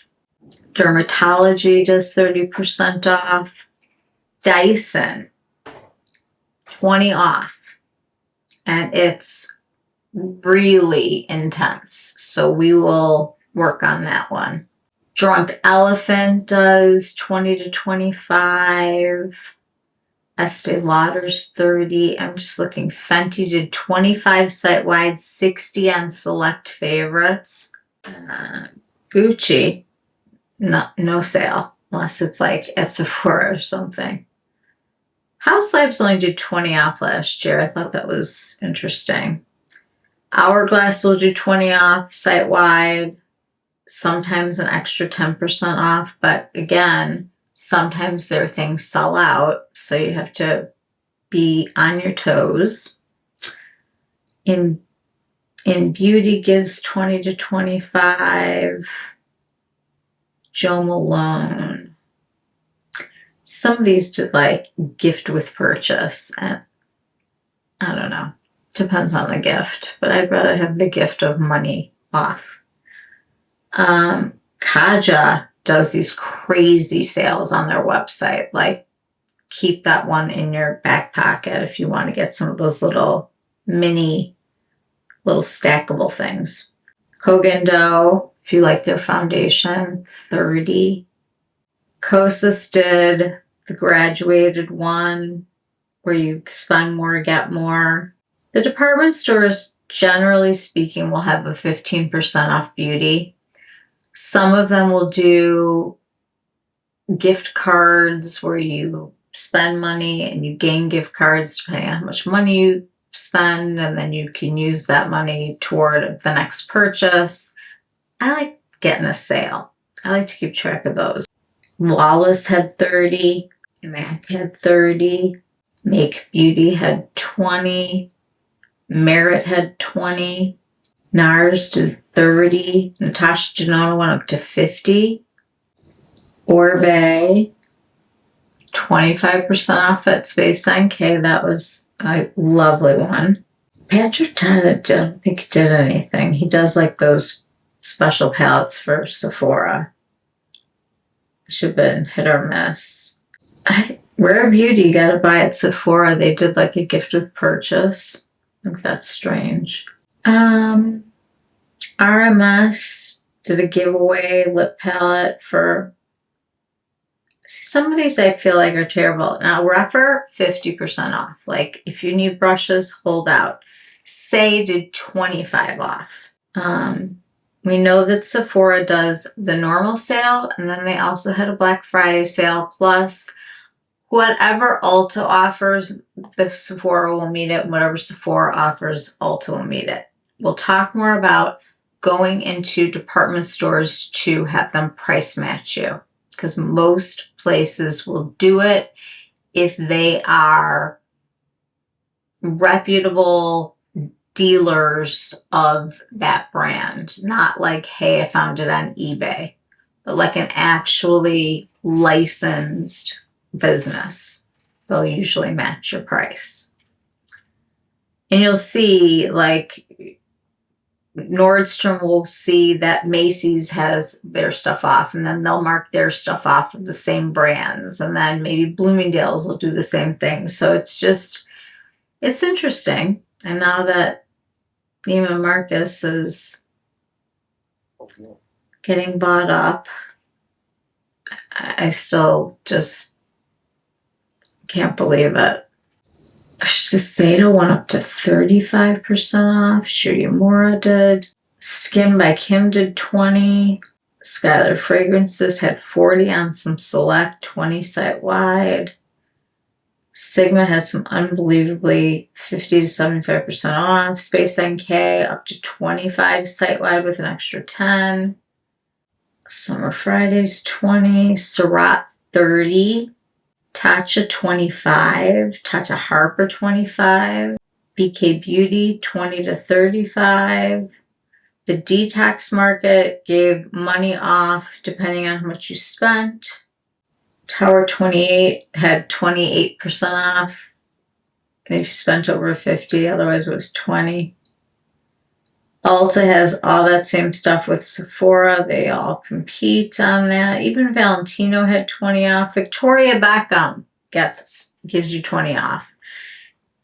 Dermatology does 30% off. Dyson, 20 off. And it's really intense. So we will work on that one. Drunk Elephant does 20 to 25. Estee Lauder's 30. I'm just looking. Fenty did 25 site-wide, 60 on select favorites. Gucci, no sale, unless it's like at Sephora or something. House Labs only did 20 off last year. I thought that was interesting. Hourglass will do 20 off site-wide. Sometimes an extra 10% off, but again, sometimes their things sell out, so you have to be on your toes. In Beauty gives 20 to 25. Jo Malone. Some of these did like gift with purchase, and I don't know. Depends on the gift, but I'd rather have the gift of money off. Kaja does these crazy sales on their website. Like, keep that one in your back pocket if you want to get some of those little mini, little stackable things. Kogan Dough, if you like their foundation, 30. Kosas did the graduated one where you spend more, get more. The department stores, generally speaking, will have a 15% off beauty. Some of them will do gift cards where you spend money and you gain gift cards depending on how much money you spend, and then you can use that money toward the next purchase. I like getting a sale. I like to keep track of those. Lawless had 30. MAC had 30. Make Beauty had 20. Merit had 20. NARS did 30. Natasha Denona went up to 50. Orbe, 25% off at Space NK. That was a lovely one. Patrick Todd, I don't think he did anything. He does like those special palettes for Sephora. Should have been hit or miss. Rare Beauty, you gotta buy at Sephora. They did like a gift with purchase. I think that's strange. RMS did a giveaway lip palette for... See, some of these I feel like are terrible. Now, Refer, 50% off. Like, if you need brushes, hold out. Say did 25 off. We know that Sephora does the normal sale, and then they also had a Black Friday sale, plus whatever Ulta offers, the Sephora will meet it, and whatever Sephora offers, Ulta will meet it. We'll talk more about going into department stores to have them price match you, because most places will do it if they are reputable dealers of that brand. Not like, hey, I found it on eBay, but like an actually licensed business. They'll usually match your price. And you'll see, like, Nordstrom will see that Macy's has their stuff off, and then they'll mark their stuff off of the same brands, and then maybe Bloomingdale's will do the same thing. So it's just, it's interesting. And now that Neiman Marcus is getting bought up, I still just can't believe it. Shiseido went up to 35% off. Shuyamura did. Skin by Kim did 20. Skylar Fragrances had 40 on some select, 20 site-wide. Sigma had some unbelievably 50 to 75% off. Space NK up to 25 site-wide with an extra 10. Summer Fridays 20. Surratt 30. Tatcha 25, Tatcha Harper 25, BK Beauty 20 to 35. The Detox Market gave money off depending on how much you spent. Tower 28 had 28% off. They've spent over 50, otherwise it was 20. Ulta has all that same stuff with Sephora. They all compete on that. Even Valentino had 20 off. Victoria Beckham gives you 20 off.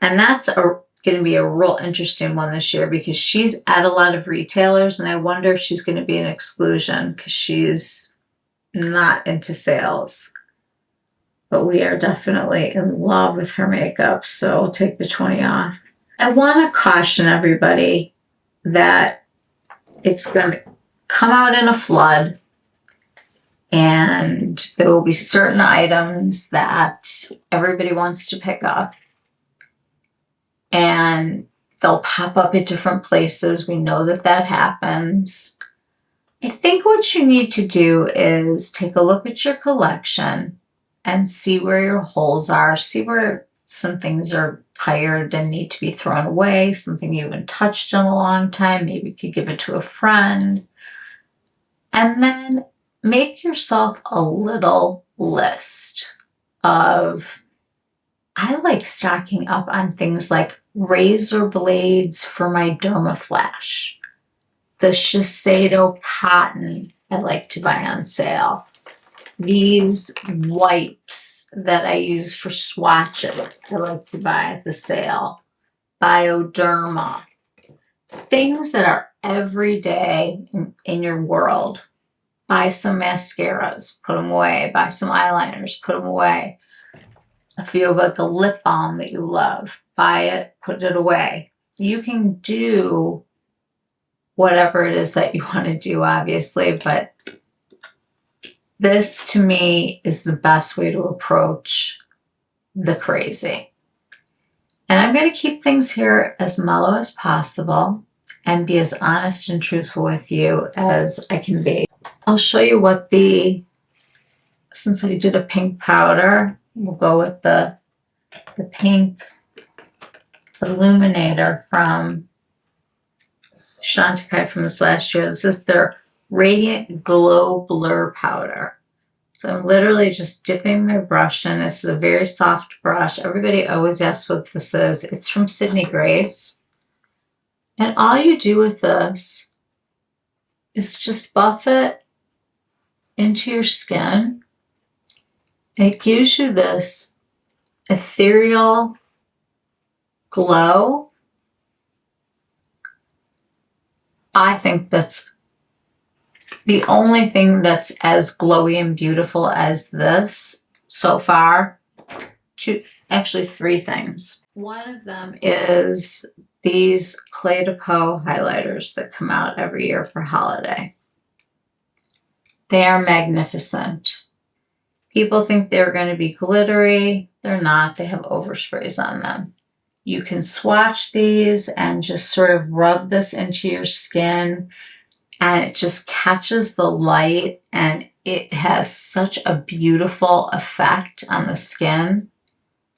And that's going to be a real interesting one this year because she's at a lot of retailers, and I wonder if she's going to be an exclusion because she's not into sales. But we are definitely in love with her makeup, so I'll take the 20 off. I want to caution everybody that it's going to come out in a flood, and there will be certain items that everybody wants to pick up, and they'll pop up at different places. We know that that happens. I think what you need to do is take a look at your collection and see where your holes are, see where some things are tired and need to be thrown away, something you haven't touched in a long time, maybe you could give it to a friend. And then make yourself a little list of, I like stocking up on things like razor blades for my Dermaflash, the Shiseido cotton I like to buy on sale, these wipes that I use for swatches I like to buy at the sale, Bioderma, things that are everyday in your world. Buy some mascaras, put them away. Buy some eyeliners, put them away. If you have like a lip balm that you love, buy it, put it away. You can do whatever it is that you want to do, obviously, but this to me is the best way to approach the crazy. And I'm going to keep things here as mellow as possible and be as honest and truthful with you as I can be. I'll show you what since I did a pink powder, we'll go with the pink illuminator from Chantecaille from this last year. This is their Radiant Glow Blur Powder. So I'm literally just dipping my brush in. This is a very soft brush. Everybody always asks what this is. It's from Sydney Grace. And all you do with this is just buff it into your skin. And it gives you this ethereal glow. I think that's the only thing that's as glowy and beautiful as this so far. Actually, three things. One of them is these Clé de Peau highlighters that come out every year for holiday. They are magnificent. People think they're going to be glittery. They're not. They have oversprays on them. You can swatch these and just sort of rub this into your skin, and it just catches the light, and it has such a beautiful effect on the skin.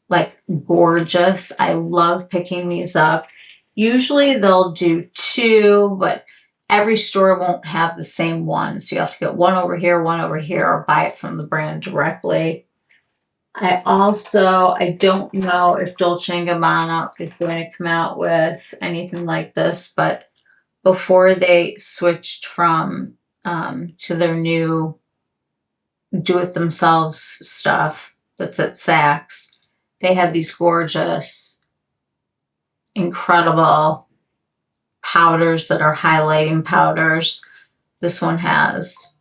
Like, gorgeous. I love picking these up. Usually they'll do two, but every store won't have the same one. So you have to get one over here, or buy it from the brand directly. I don't know if Dolce & Gabbana is going to come out with anything like this, but before they switched from to their new do-it-themselves stuff that's at Saks, they had these gorgeous, incredible powders that are highlighting powders. This one has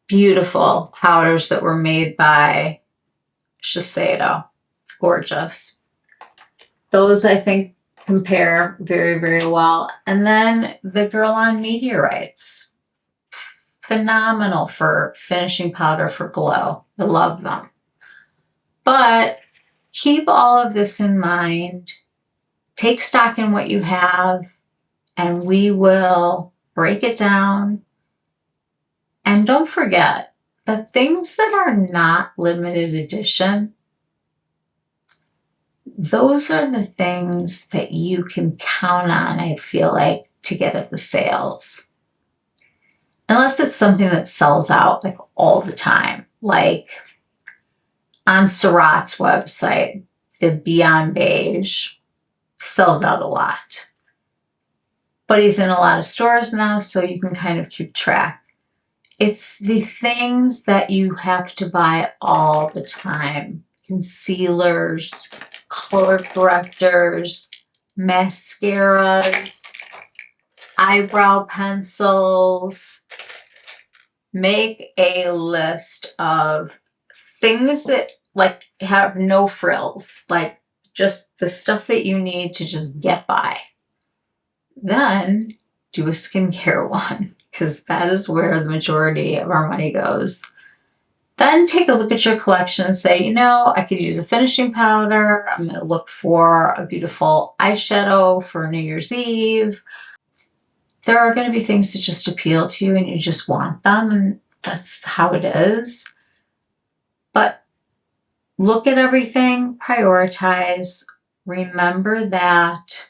beautiful powders that were made by Shiseido. Gorgeous. Those, I think, compare very, very well. And then the Girl on Meteorites. Phenomenal for finishing powder for glow. I love them. But keep all of this in mind. Take stock in what you have, and we will break it down. And don't forget, the things that are not limited edition, those are the things that you can count on, I feel like, to get at the sales. Unless it's something that sells out like all the time. Like on Surratt's website, the Beyond Beige sells out a lot. But he's in a lot of stores now, so you can kind of keep track. It's the things that you have to buy all the time. Concealers, color correctors, mascaras, eyebrow pencils. Make a list of things that like have no frills, like just the stuff that you need to just get by. Then do a skincare one, because that is where the majority of our money goes. Then take a look at your collection and say, you know, I could use a finishing powder. I'm going to look for a beautiful eyeshadow for New Year's Eve. There are going to be things that just appeal to you and you just want them, and that's how it is. But look at everything, prioritize. Remember that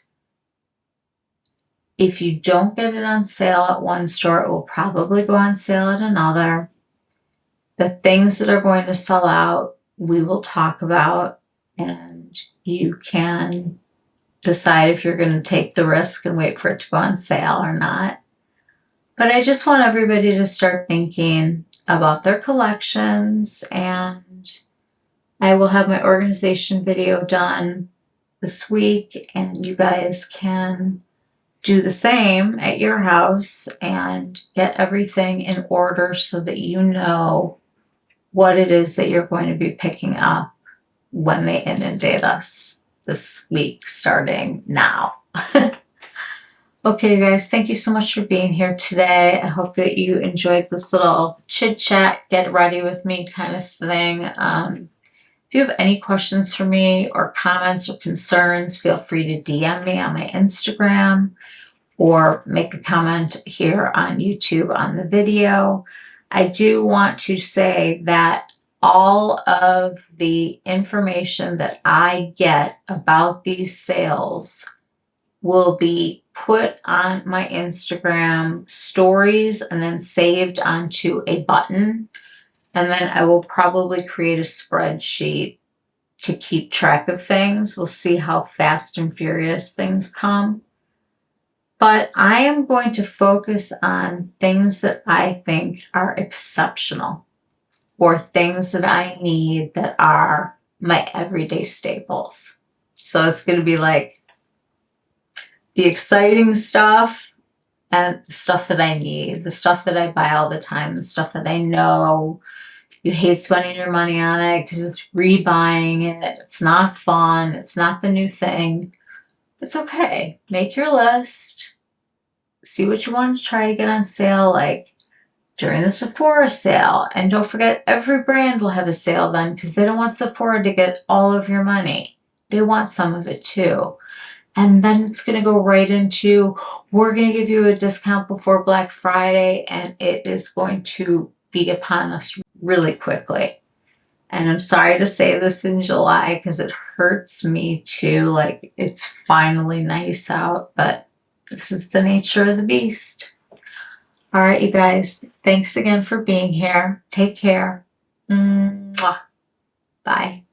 if you don't get it on sale at one store, it will probably go on sale at another. The things that are going to sell out, we will talk about, and you can decide if you're going to take the risk and wait for it to go on sale or not. But I just want everybody to start thinking about their collections, and I will have my organization video done this week, and you guys can do the same at your house and get everything in order so that you know what it is that you're going to be picking up when they inundate us this week starting now. Okay, you guys, thank you so much for being here today. I hope that you enjoyed this little chit chat, get ready with me kind of thing. If you have any questions for me or comments or concerns, feel free to DM me on my Instagram or make a comment here on YouTube on the video. I do want to say that all of the information that I get about these sales will be put on my Instagram stories and then saved onto a button. And then I will probably create a spreadsheet to keep track of things. We'll see how fast and furious things come. But I am going to focus on things that I think are exceptional or things that I need that are my everyday staples. So it's going to be like the exciting stuff and the stuff that I need, the stuff that I buy all the time, the stuff that I know you hate spending your money on it because it's rebuying it. It's not fun. It's not the new thing. It's okay. Make your list. See what you want to try to get on sale, like during the Sephora sale. And don't forget, every brand will have a sale then because they don't want Sephora to get all of your money. They want some of it too. And then it's going to go right into, we're going to give you a discount before Black Friday, and it is going to be upon us really quickly. And I'm sorry to say this in July because it hurts me too. Like, it's finally nice out, but this is the nature of the beast. All right, you guys. Thanks again for being here. Take care. Mwah. Bye.